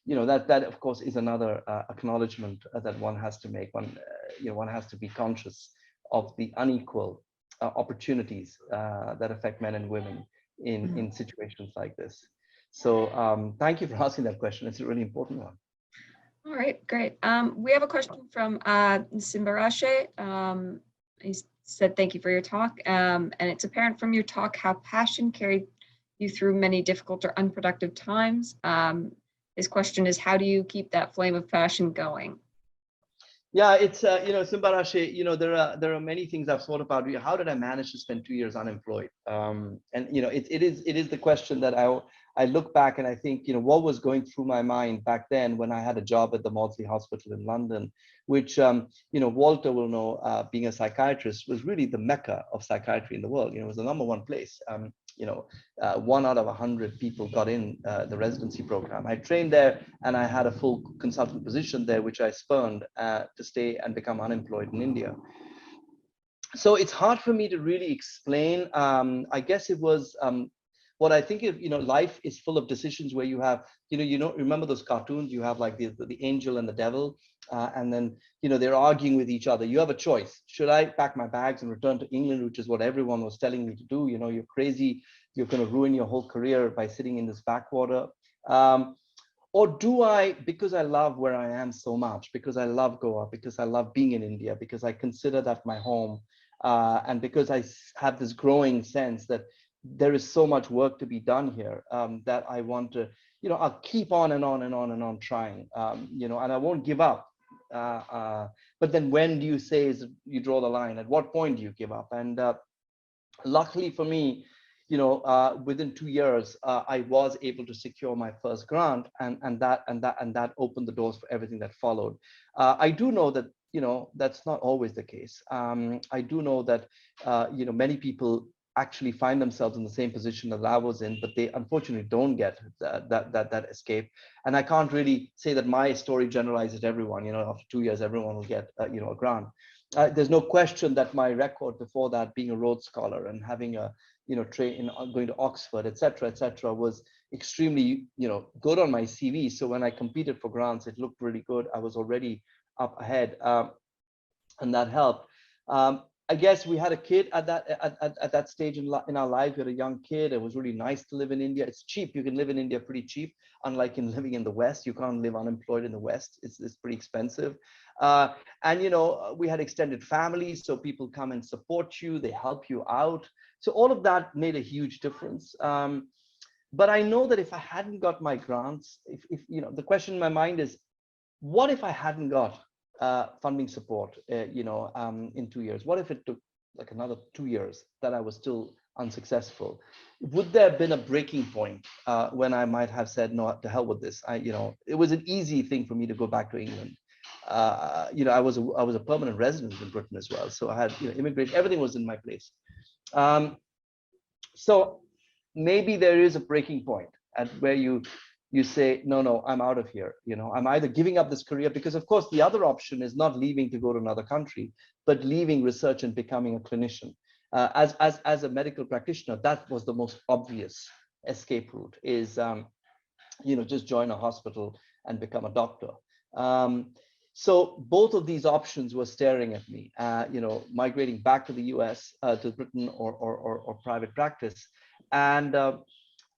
that of course is another acknowledgement that one has to make. One has to be conscious of the unequal opportunities that affect men and women in situations like this. So thank you for asking that question. It's a really important one. All right, great. We have a question from Simbarashe. He said, thank you for your talk. And it's apparent from your talk how passion carried you through many difficult or unproductive times. His question is, how do you keep that flame of passion going? Yeah, it's Simbarashe, there are many things I've thought about. How did I manage to spend 2 years unemployed? And it is the question that I look back and I think, what was going through my mind back then when I had a job at the Maudsley Hospital in London, which Walter will know, being a psychiatrist, was really the mecca of psychiatry in the world. It was the #1 place. 1 out of 100 people got in the residency program. I trained there and I had a full consultant position there, which I spurned to stay and become unemployed in India. So it's hard for me to really explain. I guess it was what I think of, life is full of decisions where you have, remember those cartoons, you have like the angel and the devil, and then, they're arguing with each other. You have a choice. Should I pack my bags and return to England, which is what everyone was telling me to do? You're crazy. You're going to ruin your whole career by sitting in this backwater. Or do I, because I love where I am so much, because I love Goa, because I love being in India, because I consider that my home, and because I have this growing sense that there is so much work to be done here, that I want to, I'll keep on and on and on and on trying, and I won't give up. But then when do you say you draw the line? At what point do you give up? And luckily for me, within 2 years, I was able to secure my first grant, and that opened the doors for everything that followed. I do know that that's not always the case. I do know that many people actually find themselves in the same position that I was in, but they unfortunately don't get that escape. And I can't really say that my story generalizes everyone. After 2 years, everyone will get a grant. There's no question that my record before that, being a Rhodes Scholar and having a going to Oxford, etc., was extremely good on my CV. So when I competed for grants, it looked really good. I was already up ahead, and that helped. I guess we had a kid at that stage in our life. We had a young kid. It was really nice to live in India. It's cheap. You can live in India pretty cheap, unlike in living in the West. You can't live unemployed in the West. It's pretty expensive. And we had extended families, so people come and support you. They help you out. So all of that made a huge difference. But I know that if I hadn't got my grants, if the question in my mind is, what if I hadn't got funding support, in 2 years? What if it took like another 2 years that I was still unsuccessful? Would there have been a breaking point when I might have said, no, to hell with this? It was an easy thing for me to go back to England. I was a permanent resident in Britain as well, so I had immigration. Everything was in my place. So maybe there is a breaking point at where you say, no, I'm out of here. I'm either giving up this career, because of course the other option is not leaving to go to another country, but leaving research and becoming a clinician. As a medical practitioner, that was the most obvious escape route, is just join a hospital and become a doctor. So both of these options were staring at me, migrating back to the US, to Britain, or private practice. And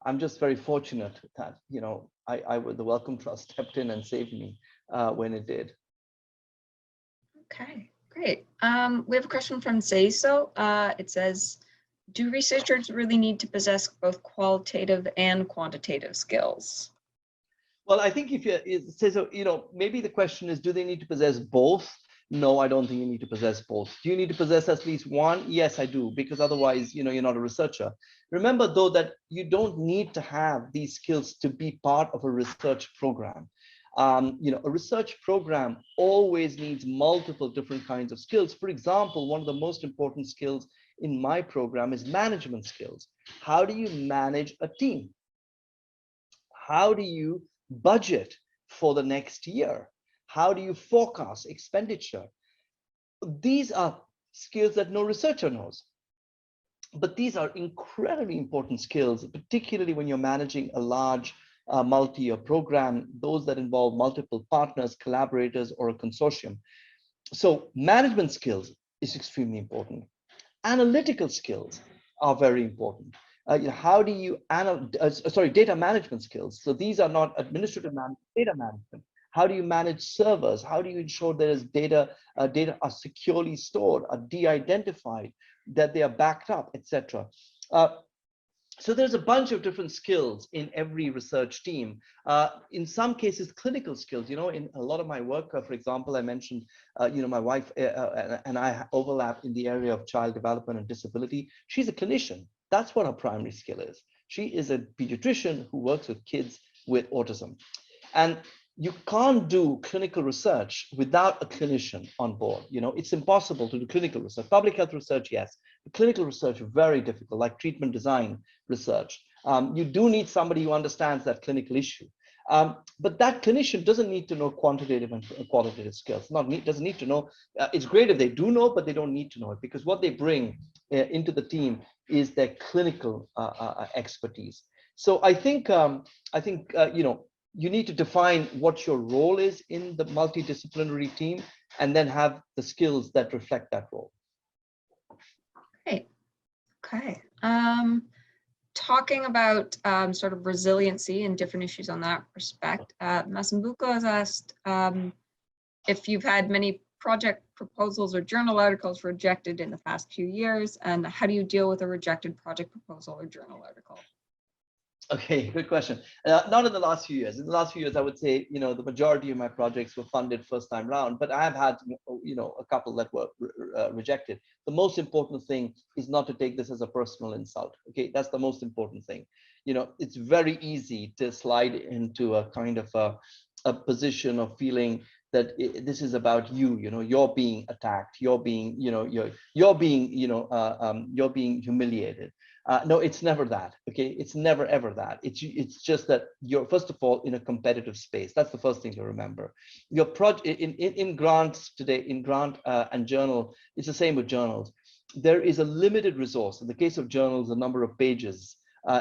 I'm just very fortunate that, the Wellcome Trust stepped in and saved me when it did. Okay, great. We have a question from Seiso. It says, do researchers really need to possess both qualitative and quantitative skills? Well, I think maybe the question is, do they need to possess both? No, I don't think you need to possess both. Do you need to possess at least one? Yes, I do, because otherwise, you're not a researcher. Remember, though, that you don't need to have these skills to be part of a research program. A research program always needs multiple different kinds of skills. For example, one of the most important skills in my program is management skills. How do you manage a team? How do you budget for the next year? How do you forecast expenditure? These are skills that no researcher knows. But these are incredibly important skills, particularly when you're managing a large multi-year program, those that involve multiple partners, collaborators, or a consortium. So management skills is extremely important. Analytical skills are very important. How do you data management skills? So these are not administrative data management. How do you manage servers? How do you ensure there is data are securely stored, are de-identified, that they are backed up, etc. So there's a bunch of different skills in every research team. In some cases, clinical skills. In a lot of my work, for example, I mentioned, my wife and I overlap in the area of child development and disability. She's a clinician. That's what her primary skill is. She is a pediatrician who works with kids with autism. And you can't do clinical research without a clinician on board. It's impossible to do clinical research. Public health research, yes. Clinical research, very difficult, like treatment design research. You do need somebody who understands that clinical issue. But that clinician doesn't need to know quantitative and qualitative skills. Doesn't need to know. It's great if they do know, but they don't need to know it, because what they bring into the team is their clinical expertise. So I think you need to define what your role is in the multidisciplinary team, and then have the skills that reflect that role. Great. Okay. Talking about sort of resiliency and different issues on that respect, Masumbuko has asked if you've had many project proposals or journal articles rejected in the past few years, and how do you deal with a rejected project proposal or journal article? Okay, good question. Not in the last few years. In the last few years, I would say, the majority of my projects were funded first time round, but I have had, a couple that were rejected. The most important thing is not to take this as a personal insult. Okay, that's the most important thing. It's very easy to slide into a kind of a position of feeling that this is about you. You're being attacked. You're being, you're being humiliated. No, it's never that. Okay, it's never ever that. It's just that you're, first of all, in a competitive space. That's the first thing to remember. Your project in grants today, in grant and journal, it's the same with journals. There is a limited resource. In the case of journals, the number of pages.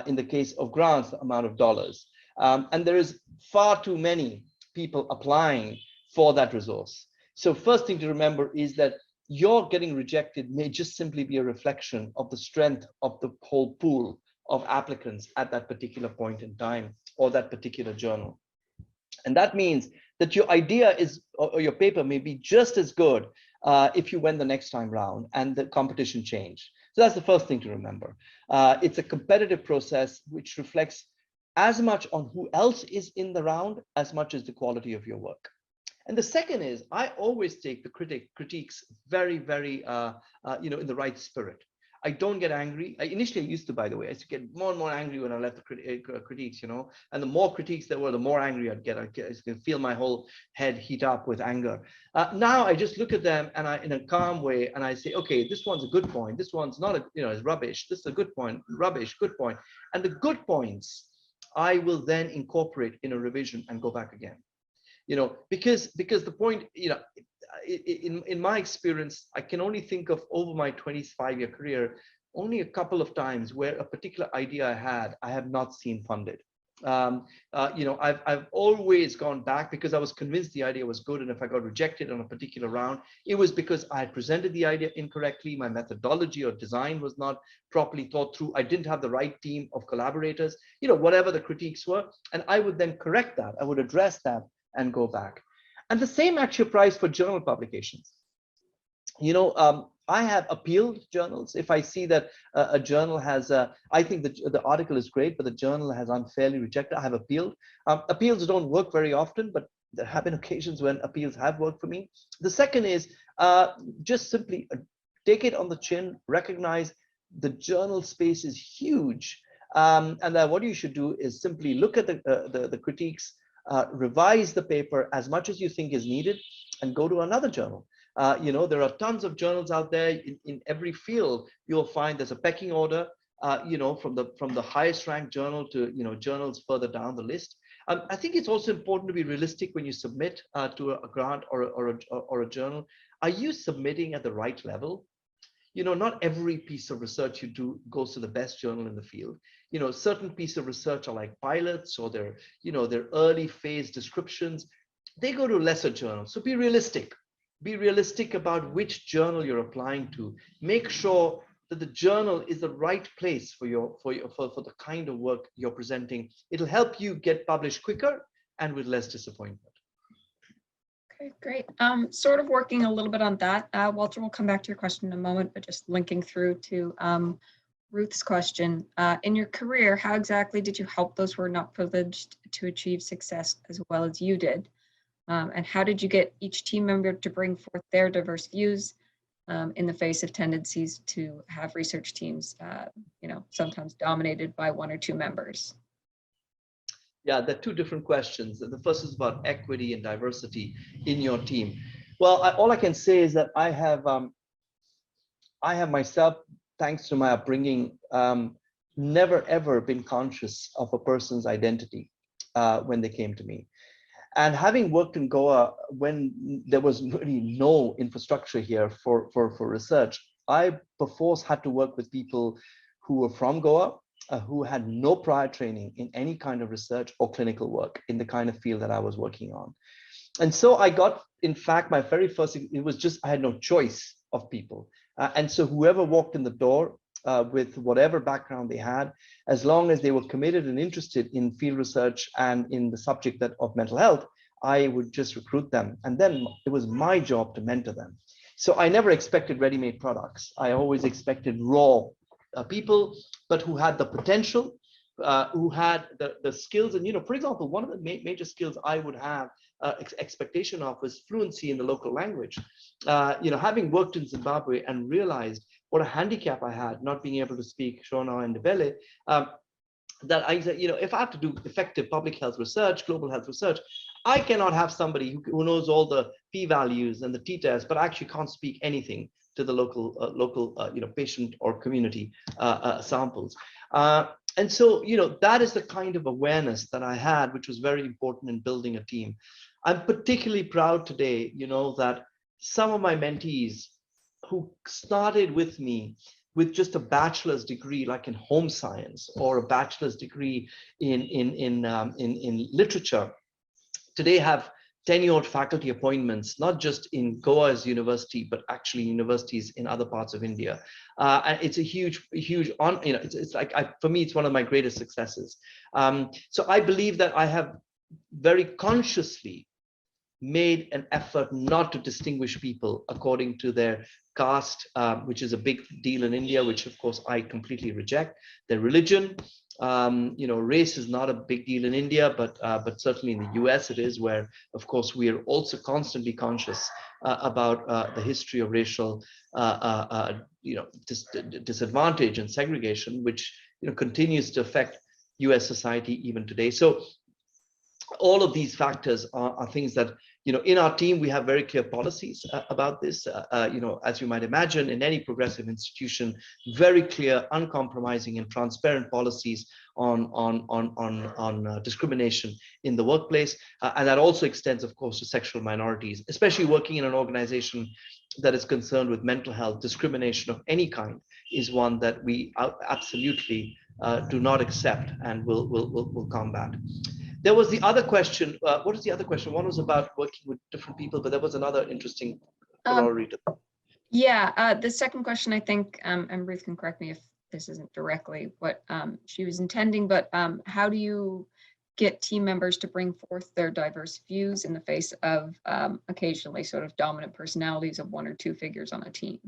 In the case of grants, the amount of dollars. And there is far too many people applying for that resource. So first thing to remember is that your getting rejected may just simply be a reflection of the strength of the whole pool of applicants at that particular point in time or that particular journal. And that means that your idea is, or your paper may be just as good if you went the next time round and the competition changed. So that's the first thing to remember. It's a competitive process which reflects as much on who else is in the round as much as the quality of your work. And the second is, I always take the critiques very, very, in the right spirit. I don't get angry. Initially, I used to, by the way, I used to get more and more angry when I left the critiques, and the more critiques there were, the more angry I'd get. I could feel my whole head heat up with anger. Now I just look at them and in a calm way, and I say, okay, this one's a good point. This one's not, it's rubbish. This is a good point, rubbish, good point. And the good points, I will then incorporate in a revision and go back again. Because the point, in my experience, I can only think of over my 25-year career, only a couple of times where a particular idea I have not seen funded. I've always gone back because I was convinced the idea was good. And if I got rejected on a particular round, it was because I had presented the idea incorrectly. My methodology or design was not properly thought through. I didn't have the right team of collaborators, whatever the critiques were. And I would then correct that. I would address that and go back. And the same actually applies for journal publications. I have appealed journals. If I see that a journal has, I think the article is great, but the journal has unfairly rejected, I have appealed. Appeals don't work very often, but there have been occasions when appeals have worked for me. The second is just simply take it on the chin, recognize the journal space is huge. And that what you should do is simply look at the critiques, revise the paper as much as you think is needed, and go to another journal. There are tons of journals out there in every field. You'll find there's a pecking order, from the highest ranked journal to journals further down the list. I think it's also important to be realistic when you submit to a grant or a journal. Are you submitting at the right level? Not every piece of research you do goes to the best journal in the field. Certain pieces of research are like pilots, or their early phase descriptions. They go to lesser journals. So be realistic. Be realistic about which journal you're applying to. Make sure that the journal is the right place for the kind of work you're presenting. It'll help you get published quicker and with less disappointment. Okay, great. Sort of working a little bit on that. Walter, we'll come back to your question in a moment, but just linking through to Ruth's question. In your career, how exactly did you help those who are not privileged to achieve success as well as you did? And how did you get each team member to bring forth their diverse views in the face of tendencies to have research teams, sometimes dominated by one or two members? Yeah, there are two different questions. The first is about equity and diversity in your team. Well, all I can say is that I have myself, thanks to my upbringing, never ever been conscious of a person's identity when they came to me. And having worked in Goa when there was really no infrastructure here for research, I perforce had to work with people who were from Goa, who had no prior training in any kind of research or clinical work in the kind of field that I was working on. And so I got, in fact, my very first, it was just, I had no choice of people. And so whoever walked in the door with whatever background they had, as long as they were committed and interested in field research and in the subject of mental health, I would just recruit them. And then it was my job to mentor them. So I never expected ready-made products. I always expected raw people, but who had the potential, who had the skills. And, for example, one of the major skills I would have expectation of was fluency in the local language. Having worked in Zimbabwe and realized what a handicap I had not being able to speak Shona and Ndebele, that I said, if I have to do effective public health research, global health research, I cannot have somebody who knows all the p-values and the t-tests, but actually can't speak anything to the local patient or community samples. And so, that is the kind of awareness that I had, which was very important in building a team. I'm particularly proud today, that some of my mentees who started with me with just a bachelor's degree, like in home science, or a bachelor's degree in literature, today have tenured faculty appointments, not just in Goa's university, but actually universities in other parts of India. And it's a huge, it's like, for me, it's one of my greatest successes. So I believe that I have very consciously made an effort not to distinguish people according to their caste, which is a big deal in India, which of course I completely reject. Their religion, race is not a big deal in India, but certainly in the US it is, where of course we are also constantly conscious about the history of racial, disadvantage and segregation, which continues to affect US society even today. So all of these factors are things that, in our team, we have very clear policies about this. As you might imagine, in any progressive institution, very clear, uncompromising and transparent policies on discrimination in the workplace. And that also extends, of course, to sexual minorities, especially working in an organization that is concerned with mental health. Discrimination of any kind is one that we absolutely do not accept and will combat. There was the other question. What is the other question? One was about working with different people, but there was another interesting corollary to that. Yeah, the second question, I think, and Ruth can correct me if this isn't directly what she was intending, but how do you get team members to bring forth their diverse views in the face of occasionally sort of dominant personalities of one or two figures on a team?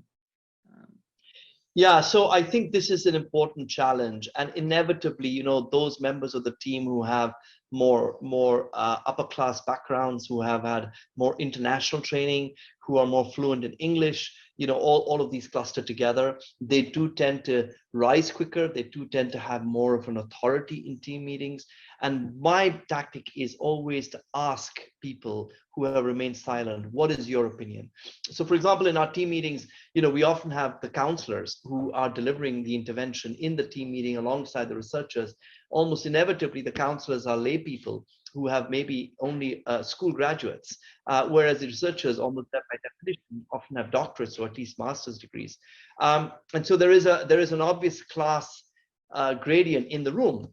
Yeah, so I think this is an important challenge, and inevitably, those members of the team who have more upper class backgrounds, who have had more international training, who are more fluent in English, all of these clustered together, they do tend to rise quicker. They do tend to have more of an authority in team meetings. And my tactic is always to ask people who have remained silent, what is your opinion? So for example, in our team meetings, we often have the counselors who are delivering the intervention in the team meeting alongside the researchers. Almost inevitably, the counselors are lay people who have maybe only school graduates, whereas the researchers, almost by definition, often have doctorates or at least master's degrees. And so there is an obvious class gradient in the room.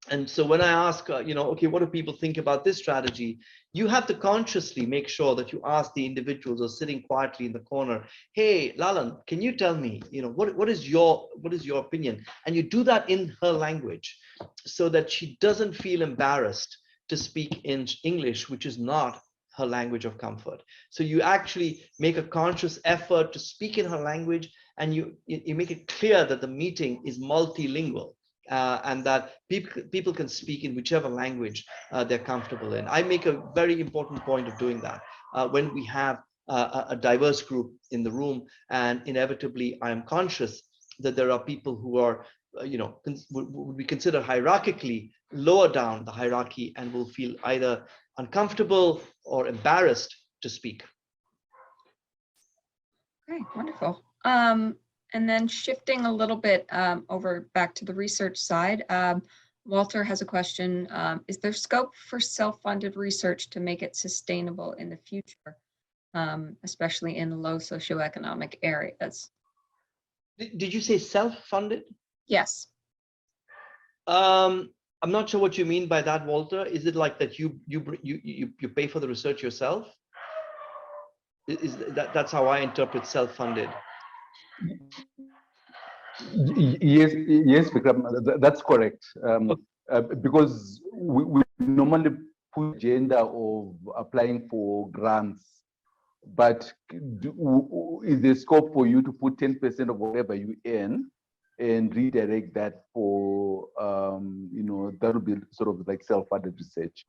And so when I ask, okay, what do people think about this strategy? You have to consciously make sure that you ask the individuals who are sitting quietly in the corner, hey, Lalan, can you tell me, what is your opinion? And you do that in her language so that she doesn't feel embarrassed to speak in English, which is not her language of comfort. So you actually make a conscious effort to speak in her language, and you make it clear that the meeting is multilingual. And that people can speak in whichever language they're comfortable in. I make a very important point of doing that when we have a diverse group in the room, and inevitably I am conscious that there are people who are, would be considered hierarchically lower down the hierarchy and will feel either uncomfortable or embarrassed to speak. Okay, wonderful. And then shifting a little bit over back to the research side, Walter has a question. Is there scope for self-funded research to make it sustainable in the future, especially in low socioeconomic areas? Did you say self-funded? Yes. I'm not sure what you mean by that, Walter. Is it like that you pay for the research yourself? That's how I interpret self-funded. Yes, Vikram, that's correct. Because we normally put agenda of applying for grants, but is there scope for you to put 10% of whatever you earn and redirect that for, that will be sort of like self-funded research?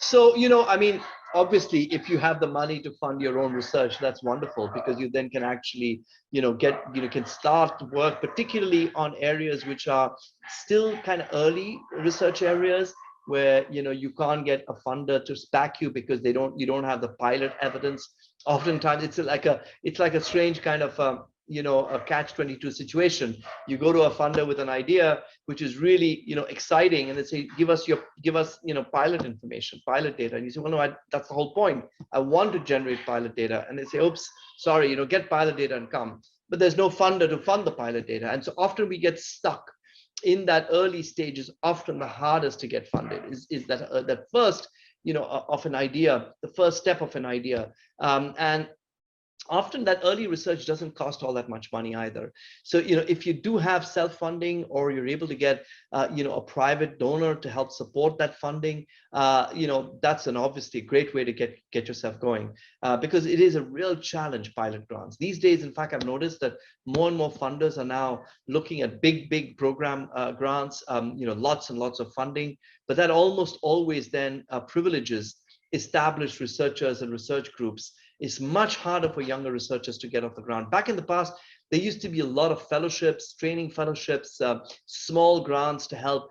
So, I mean, obviously, if you have the money to fund your own research, that's wonderful, because you then can actually, can start to work, particularly on areas which are still kind of early research areas where, you can't get a funder to back you because you don't have the pilot evidence. Oftentimes, it's like a strange kind of, a catch-22 situation. You go to a funder with an idea which is really, exciting, and they say, give us pilot information, pilot data, and you say, well, no, that's the whole point. I want to generate pilot data, and they say, oops, sorry, get pilot data and come. But there's no funder to fund the pilot data, and so often we get stuck in that early stage is often the hardest to get funded, is that that first, of an idea, the first step of an idea. And often that early research doesn't cost all that much money either. So, if you do have self-funding, or you're able to get, a private donor to help support that funding, that's an obviously great way to get yourself going, because it is a real challenge, pilot grants. These days, in fact, I've noticed that more and more funders are now looking at big program grants, lots and lots of funding, but that almost always then privileges established researchers and research groups. It's much harder for younger researchers to get off the ground. Back in the past, there used to be a lot of fellowships, training fellowships, small grants to help,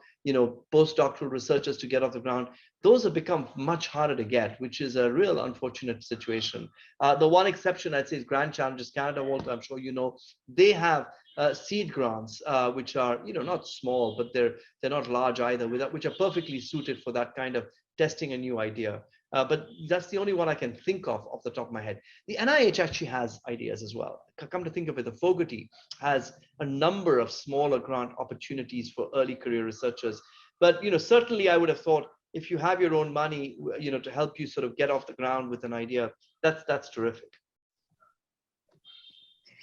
postdoctoral researchers to get off the ground. Those have become much harder to get, which is a real unfortunate situation. The one exception I'd say is Grand Challenges Canada, Walter, I'm sure you know, they have seed grants, which are, not small, but they're not large either, which are perfectly suited for that kind of testing a new idea. But that's the only one I can think of off the top of my head. The NIH actually has ideas as well. Come to think of it, the Fogarty has a number of smaller grant opportunities for early career researchers. But certainly I would have thought, if you have your own money, to help you sort of get off the ground with an idea, that's terrific.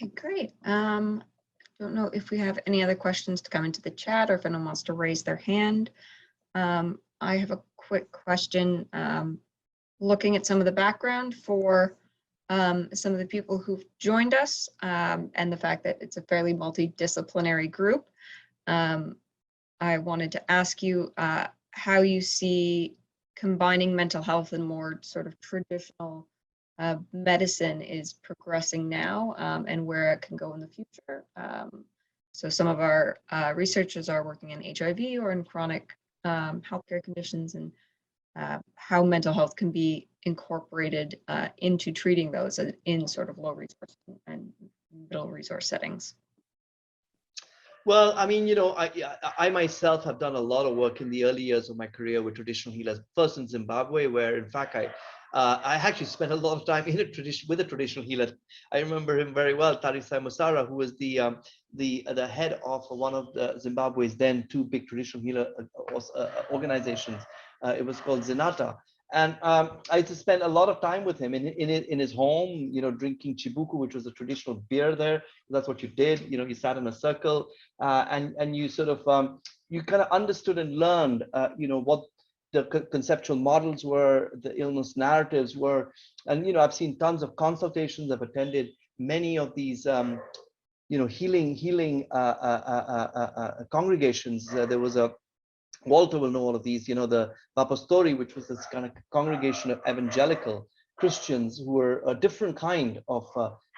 Okay, great. Don't know if we have any other questions to come into the chat, or if anyone wants to raise their hand. I have a quick question. Looking at some of the background for some of the people who've joined us, and the fact that it's a fairly multidisciplinary group, I wanted to ask you how you see combining mental health and more sort of traditional medicine is progressing now, and where it can go in the future. So some of our researchers are working in HIV or in chronic healthcare conditions, and how mental health can be incorporated into treating those in sort of low resource and middle resource settings. Well, I mean, I myself have done a lot of work in the early years of my career with traditional healers, first in Zimbabwe, where in fact I actually spent a lot of time with a traditional healer. I remember him very well, Tarisai Musara, who was the head of one of Zimbabwe's then two big traditional healer organizations. It was called Zenata. And I used to spend a lot of time with him in his home, drinking chibuku, which was a traditional beer there. That's what you did. You sat in a circle, and you sort of you kind of understood and learned, what the conceptual models were, the illness narratives were. And I've seen tons of consultations. I've attended many of these healing congregations. There was a Walter will know all of these, the Vapastori, which was this kind of congregation of evangelical Christians who were a different kind of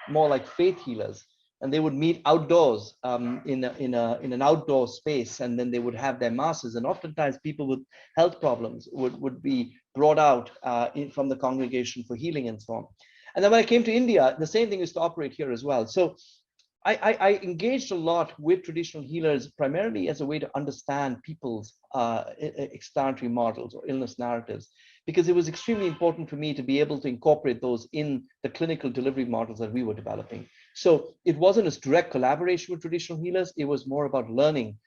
more like faith healers. And they would meet outdoors in an outdoor space, and then they would have their masses. And oftentimes people with health problems would be brought out from the congregation for healing and so on. And then when I came to India, the same thing used to operate here as well. So I engaged a lot with traditional healers, primarily as a way to understand people's explanatory models or illness narratives, because it was extremely important for me to be able to incorporate those in the clinical delivery models that we were developing. So it wasn't a direct collaboration with traditional healers. It was more about learning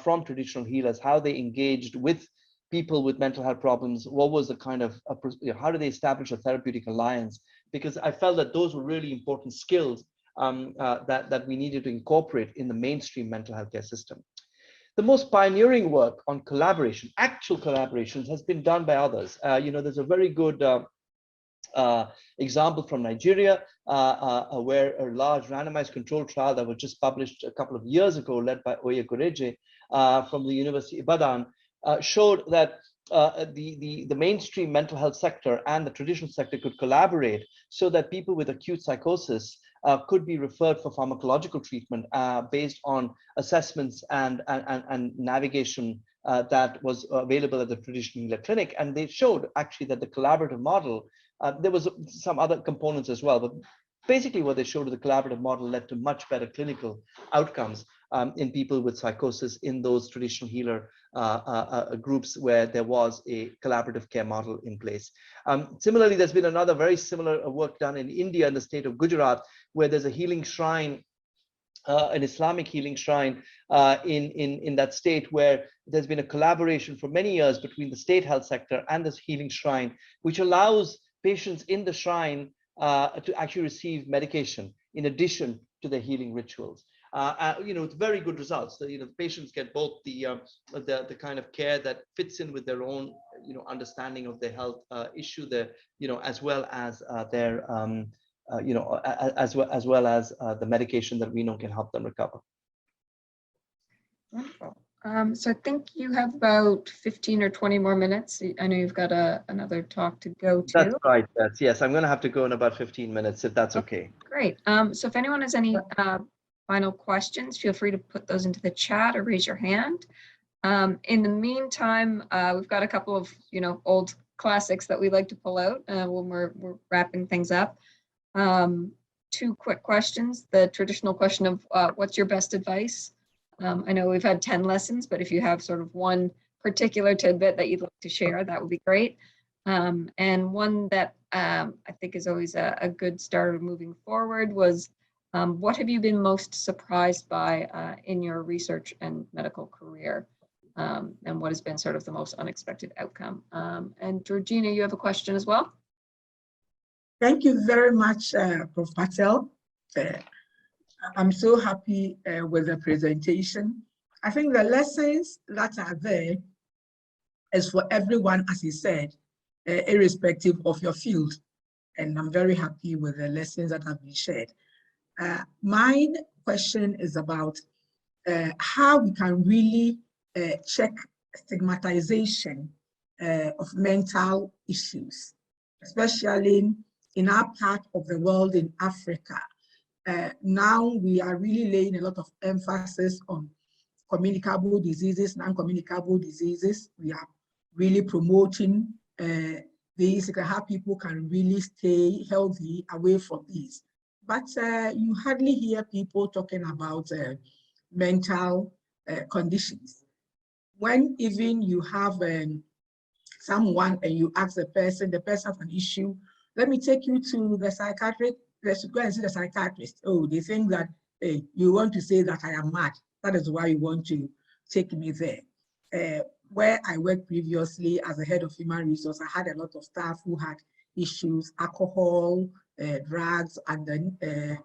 from traditional healers, how they engaged with people with mental health problems, what was the kind of, how do they establish a therapeutic alliance? Because I felt that those were really important skills that we needed to incorporate in the mainstream mental health care system. The most pioneering work on collaboration, actual collaborations, has been done by others. There's a very good example from Nigeria, where a large randomized control trial that was just published a couple of years ago, led by Oye Goreje from the University of Ibadan, showed that the mainstream mental health sector and the traditional sector could collaborate so that people with acute psychosis could be referred for pharmacological treatment based on assessments and navigation that was available at the traditional healer clinic. And they showed actually that the collaborative model, there was some other components as well, but basically what they showed the collaborative model led to much better clinical outcomes in people with psychosis in those traditional healer groups where there was a collaborative care model in place. Similarly, there's been another very similar work done in India, in the state of Gujarat, where there's a healing shrine an Islamic healing shrine in that state, where there's been a collaboration for many years between the state health sector and this healing shrine, which allows patients in the shrine to actually receive medication in addition to their healing rituals. It's very good results. The patients get both the kind of care that fits in with their own, understanding of their health issue, as well as their as well as the medication that we know can help them recover. Wonderful. So I think you have about 15 or 20 more minutes. I know you've got another talk to go to. That's right. Yes. I'm going to have to go in about 15 minutes, if that's okay. Great. So if anyone has any final questions, feel free to put those into the chat or raise your hand. In the meantime, we've got a couple of old classics that we like to pull out when we're wrapping things up. Two quick questions. The traditional question of what's your best advice? I know we've had 10 lessons, but if you have sort of one particular tidbit that you'd like to share, that would be great. And one that I think is always a good start of moving forward was, what have you been most surprised by in your research and medical career? And what has been sort of the most unexpected outcome? And Georgina, you have a question as well? Thank you very much, Prof. Patel. I'm so happy with the presentation. I think the lessons that are there is for everyone, as he said, irrespective of your field. And I'm very happy with the lessons that have been shared. My question is about how we can really check stigmatization of mental issues, especially in our part of the world in Africa. Now we are really laying a lot of emphasis on communicable diseases, non-communicable diseases. We are really promoting these, how people can really stay healthy away from these. But you hardly hear people talking about mental conditions. When even you have someone and you ask the person has an issue, let me take you to the psychiatrist. Let's go and see the psychiatrist. Oh, they think that, hey, you want to say that I am mad. That is why you want to take me there. Where I worked previously as a head of human resource, I had a lot of staff who had issues, alcohol, drugs, and then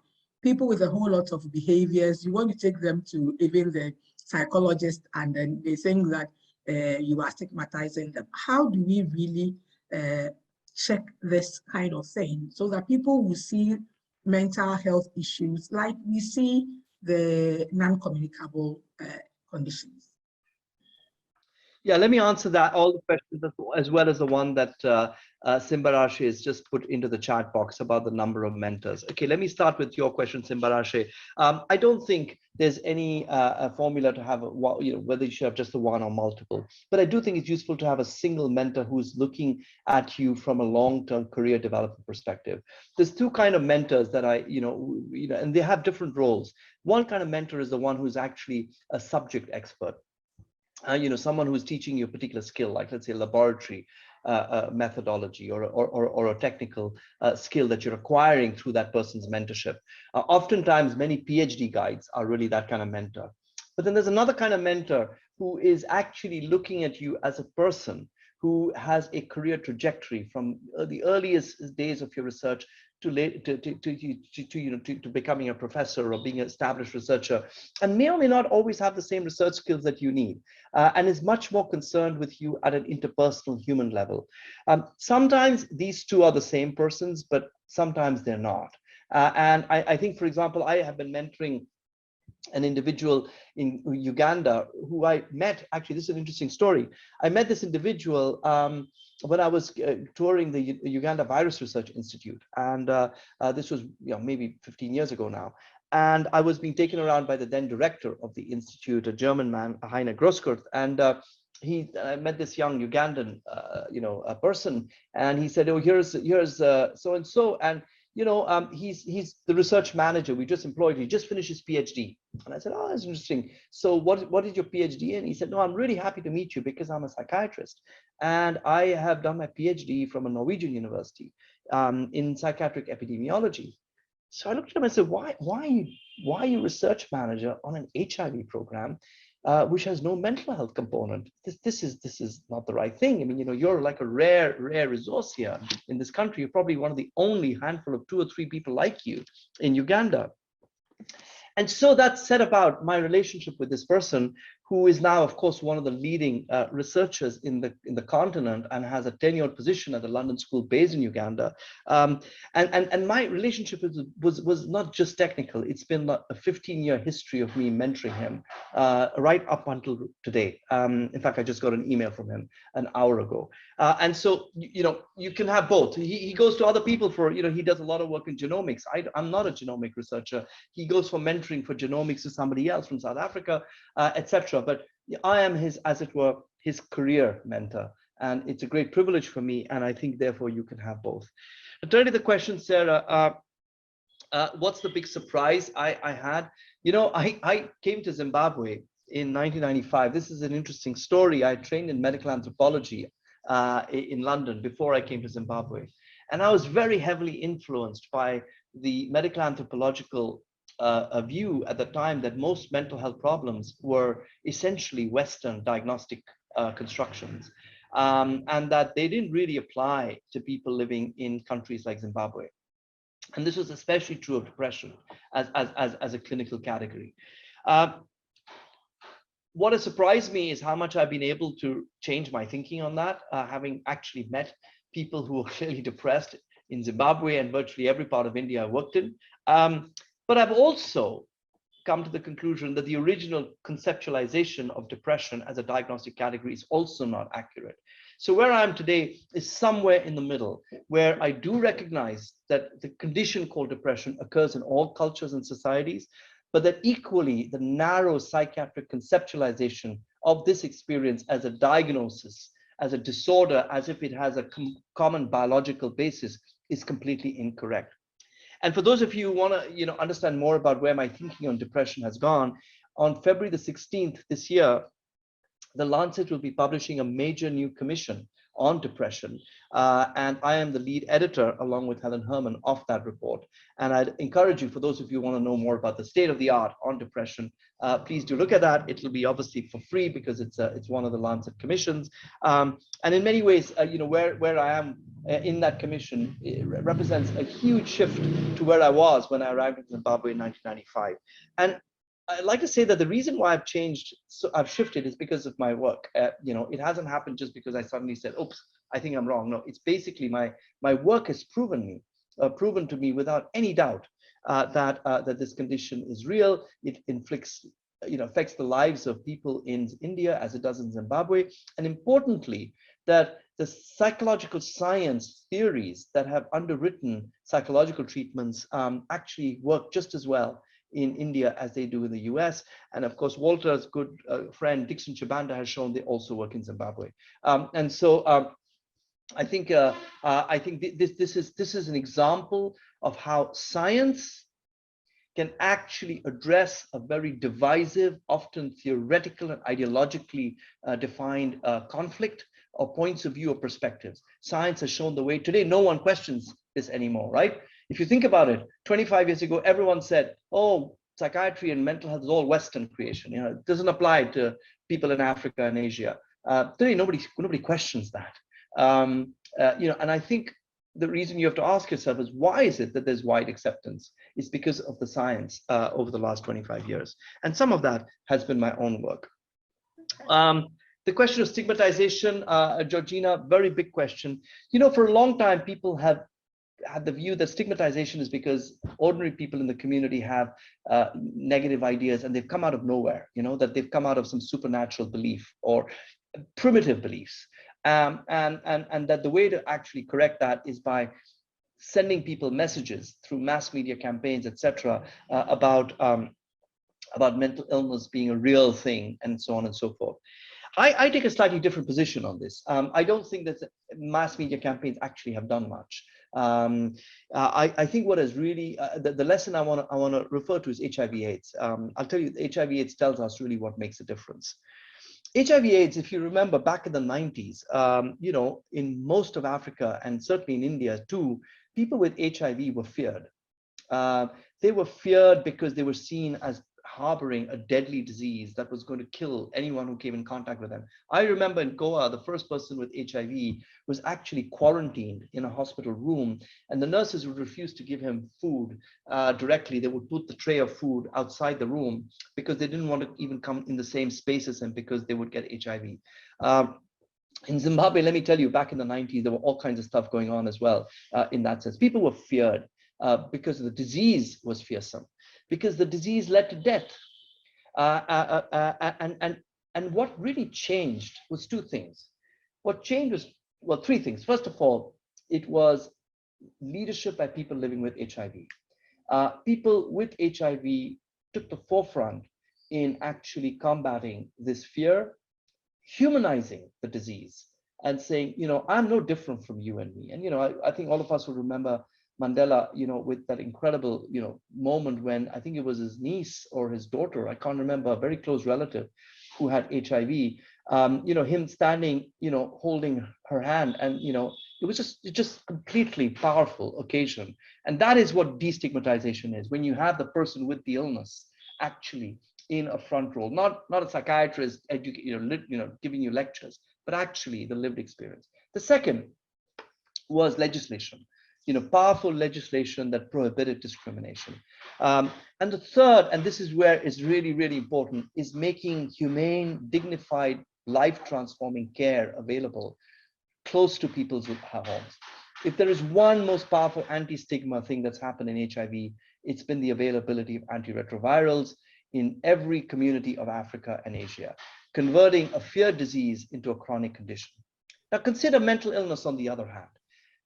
people with a whole lot of behaviors. You want to take them to even the psychologist, and then they think that you are stigmatizing them. How do we really check this kind of thing so that people will see mental health issues like we see the non-communicable conditions? Yeah, let me answer that, all the questions, as well as the one that Simbarashe has just put into the chat box about the number of mentors. Okay, let me start with your question, Simbarashe. I don't think there's any formula to have, whether you should have just the one or multiple. But I do think it's useful to have a single mentor who's looking at you from a long-term career development perspective. There's two kind of mentors that and they have different roles. One kind of mentor is the one who's actually a subject expert. Someone who's teaching you a particular skill, like let's say laboratory methodology or a technical skill that you're acquiring through that person's mentorship. Oftentimes, many PhD guides are really that kind of mentor. But then there's another kind of mentor who is actually looking at you as a person who has a career trajectory from the earliest days of your research to becoming a professor or being an established researcher, and may or may not always have the same research skills that you need, and is much more concerned with you at an interpersonal human level. Sometimes these two are the same persons, but sometimes they're not. And I think, for example, I have been mentoring an individual in Uganda who I met. Actually, this is an interesting story. I met this individual when I was touring the Uganda Virus Research Institute, and this was maybe 15 years ago now. And I was being taken around by the then director of the institute, a German man, Heine Grosskurt, and I met this young Ugandan, a person, and he said, "Oh, here's so and so," and he's the research manager. We just employed. He just finished his PhD. And I said, "Oh, that's interesting. So what is your PhD in?" He said, "No, I'm really happy to meet you because I'm a psychiatrist. And I have done my PhD from a Norwegian university in psychiatric epidemiology." So I looked at him and said, why are you research manager on an HIV program, which has no mental health component? This is not the right thing. I mean, you're like a rare resource here in this country. You're probably one of the only handful of 2 or 3 people like you in Uganda. And so that set about my relationship with this person, who is now, of course, one of the leading researchers in the continent and has a tenured position at the London School based in Uganda. And my relationship was not just technical. It's been a 15-year history of me mentoring him right up until today. In fact, I just got an email from him an hour ago. And so, you can have both. He goes to other people for, he does a lot of work in genomics. I'm not a genomic researcher. He goes for mentoring for genomics to somebody else from South Africa, etc. But I am his, as it were, his career mentor. And it's a great privilege for me. And I think, therefore, you can have both. Returning to the question, Sarah, what's the big surprise I had? I came to Zimbabwe in 1995. This is an interesting story. I trained in medical anthropology in London before I came to Zimbabwe. And I was very heavily influenced by the medical anthropological view at the time that most mental health problems were essentially Western diagnostic constructions, and that they didn't really apply to people living in countries like Zimbabwe. And this was especially true of depression as a clinical category. What has surprised me is how much I've been able to change my thinking on that, having actually met people who are clearly depressed in Zimbabwe and virtually every part of India I worked in. But I've also come to the conclusion that the original conceptualization of depression as a diagnostic category is also not accurate. So where I am today is somewhere in the middle, where I do recognize that the condition called depression occurs in all cultures and societies, but that equally the narrow psychiatric conceptualization of this experience as a diagnosis, as a disorder, as if it has a common biological basis, is completely incorrect. And for those of you who want to understand more about where my thinking on depression has gone, on February the 16th this year, the Lancet will be publishing a major new commission on depression. And I am the lead editor, along with Helen Herman, of that report. And I'd encourage you, for those of you who want to know more about the state of the art on depression, please do look at that. It'll be obviously for free because it's one of the Lancet commissions. And in many ways, where I am in that commission, it represents a huge shift to where I was when I arrived in Zimbabwe in 1995. And I'd like to say that the reason why I've changed, so I've shifted, is because of my work. It hasn't happened just because I suddenly said, oops, I think I'm wrong. No, it's basically my work has proven to me without any doubt that this condition is real. It affects the lives of people in India as it does in Zimbabwe. And importantly, that the psychological science theories that have underwritten psychological treatments actually work just as well in India as they do in the US. And of course, Walter's good friend, Dixon Chibanda, has shown they also work in Zimbabwe. And so I think this is an example of how science can actually address a very divisive, often theoretical and ideologically defined conflict or points of view or perspectives. Science has shown the way. Today, no one questions this anymore, right? If you think about it, 25 years ago, everyone said, oh, psychiatry and mental health is all Western creation. It doesn't apply to people in Africa and Asia. Today, nobody questions that. And I think the reason you have to ask yourself is, why is it that there's wide acceptance? It's because of the science over the last 25 years. And some of that has been my own work. The question of stigmatization, Georgina, very big question. For a long time, people have had the view that stigmatization is because ordinary people in the community have negative ideas and they've come out of nowhere, that they've come out of some supernatural belief or primitive beliefs. And that the way to actually correct that is by sending people messages through mass media campaigns, etc., about mental illness being a real thing and so on and so forth. I take a slightly different position on this. I don't think that mass media campaigns actually have done much. I think what is really the lesson I want to refer to is HIV/AIDS. I'll tell you, HIV/AIDS tells us really what makes a difference. HIV/AIDS, if you remember back in the 90s, in most of Africa and certainly in India too, people with HIV were feared. They were feared because they were seen as harboring a deadly disease that was going to kill anyone who came in contact with them. I remember in Goa, the first person with HIV was actually quarantined in a hospital room, and the nurses would refuse to give him food directly. They would put the tray of food outside the room because they didn't want to even come in the same space as him because they would get HIV. In Zimbabwe, let me tell you, back in the 90s, there were all kinds of stuff going on as well in that sense. People were feared because the disease was fearsome, because the disease led to death. And what really changed was two things. What changed was, well, three things. First of all, it was leadership by people living with HIV. People with HIV took the forefront in actually combating this fear, humanizing the disease and saying, you know, I'm no different from you and me. And, you know, I think all of us will remember Mandela, you know, with that incredible, you know, moment when I think it was his niece or his daughter, I can't remember, a very close relative who had HIV, you know, him standing, you know, holding her hand, and, you know, it was just completely powerful occasion. And that is what destigmatization is, when you have the person with the illness actually in a front role, not a psychiatrist giving you lectures, but actually the lived experience. The second was legislation, you know, powerful legislation that prohibited discrimination. And the third, and this is where it's really, really important, is making humane, dignified, life-transforming care available close to people's homes. If there is one most powerful anti-stigma thing that's happened in HIV, it's been the availability of antiretrovirals in every community of Africa and Asia, converting a feared disease into a chronic condition. Now consider mental illness on the other hand.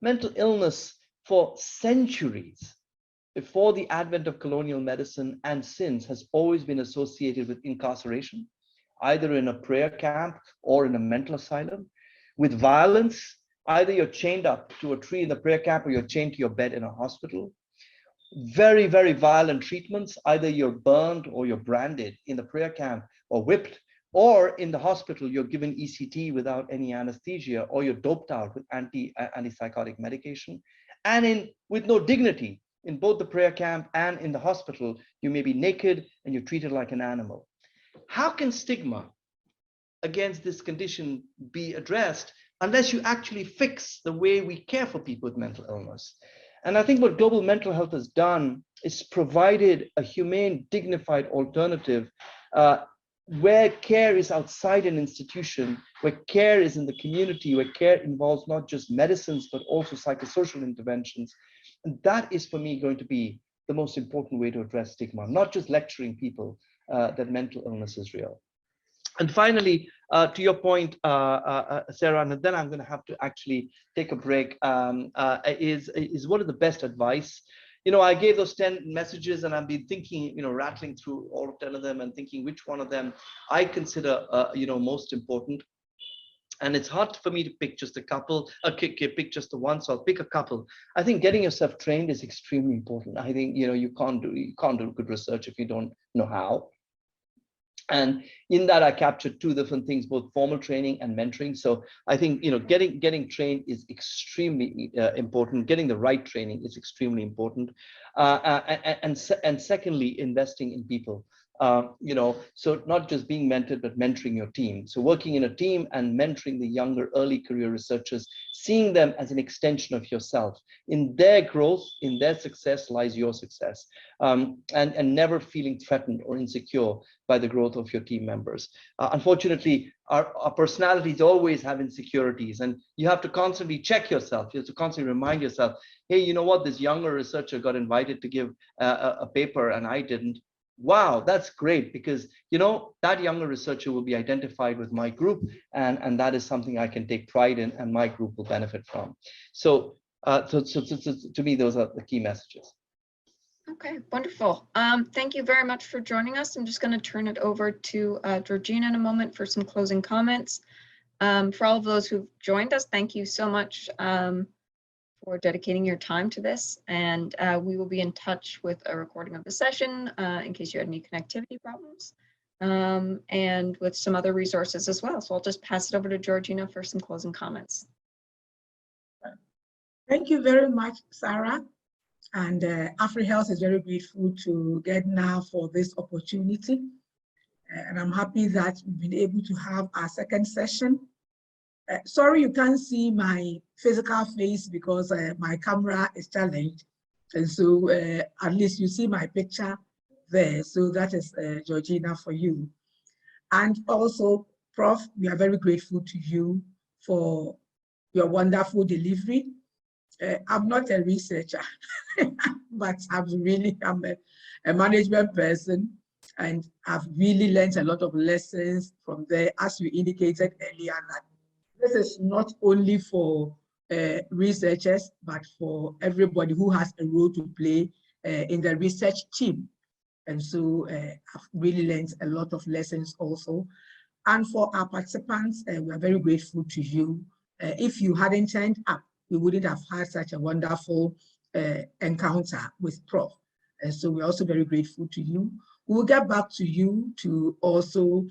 Mental illness for centuries, before the advent of colonial medicine and since, has always been associated with incarceration, either in a prayer camp or in a mental asylum, with violence. Either you're chained up to a tree in the prayer camp or you're chained to your bed in a hospital. Very, very violent treatments. Either you're burned or you're branded in the prayer camp, or whipped, or in the hospital, you're given ECT without any anesthesia, or you're doped out with antipsychotic medication. And with no dignity, in both the prayer camp and in the hospital, you may be naked and you're treated like an animal. How can stigma against this condition be addressed unless you actually fix the way we care for people with mental illness? And I think what global mental health has done is provided a humane, dignified alternative where care is outside an institution, where care is in the community, where care involves not just medicines, but also psychosocial interventions. And that is, for me, going to be the most important way to address stigma, not just lecturing people that mental illness is real. And finally, to your point, Sarah, and then I'm going to have to actually take a break, is what is the best advice? You know, I gave those 10 messages and I've been thinking, you know, rattling through all 10 of them and thinking which one of them I consider, you know, most important. And it's hard for me to pick just a couple, pick just the one, so I'll pick a couple. I think getting yourself trained is extremely important. I think, you know, you can't do good research if you don't know how. And in that, I captured two different things, both formal training and mentoring. So I think, you know, getting trained is extremely important. Getting the right training is extremely important. And secondly, investing in people. You know, so not just being mentored, but mentoring your team. So working in a team and mentoring the younger early career researchers, seeing them as an extension of yourself. In their growth, in their success lies your success. And never feeling threatened or insecure by the growth of your team members. Unfortunately, our personalities always have insecurities, and you have to constantly check yourself. You have to constantly remind yourself, hey, you know what, this younger researcher got invited to give a paper and I didn't. Wow, that's great, because, you know, that younger researcher will be identified with my group, and that is something I can take pride in and my group will benefit from. So, to me, those are the key messages. Okay, wonderful. Thank you very much for joining us. I'm just going to turn it over to Georgina in a moment for some closing comments. For all of those who've joined us, thank you so much for dedicating your time to this. And we will be in touch with a recording of the session in case you had any connectivity problems, and with some other resources as well. So I'll just pass it over to Georgina for some closing comments. Thank you very much, Sarah. And AfriHealth is very grateful to Gedna for this opportunity. And I'm happy that we've been able to have our second session. Sorry you can't see my physical face because my camera is challenged. And so at least you see my picture there. So that is Georgina for you. And also, Prof, we are very grateful to you for your wonderful delivery. I'm not a researcher, but I'm a management person, and I've really learned a lot of lessons from there, as you indicated earlier, that this is not only for researchers, but for everybody who has a role to play in the research team. And so I've really learned a lot of lessons also. And for our participants, we are very grateful to you. If you hadn't turned up, we wouldn't have had such a wonderful encounter with Prof. And so we're also very grateful to you. We'll get back to you to also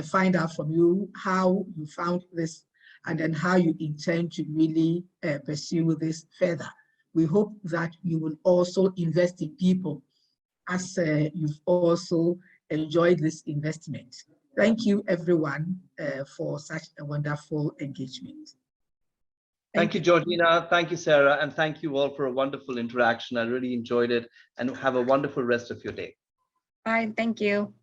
find out from you how you found this and then how you intend to really pursue this further. We hope that you will also invest in people as you've also enjoyed this investment. Thank you, everyone, for such a wonderful engagement. Thank you, Georgina. Thank you, Sarah. And thank you all for a wonderful interaction. I really enjoyed it, and have a wonderful rest of your day. All right, thank you.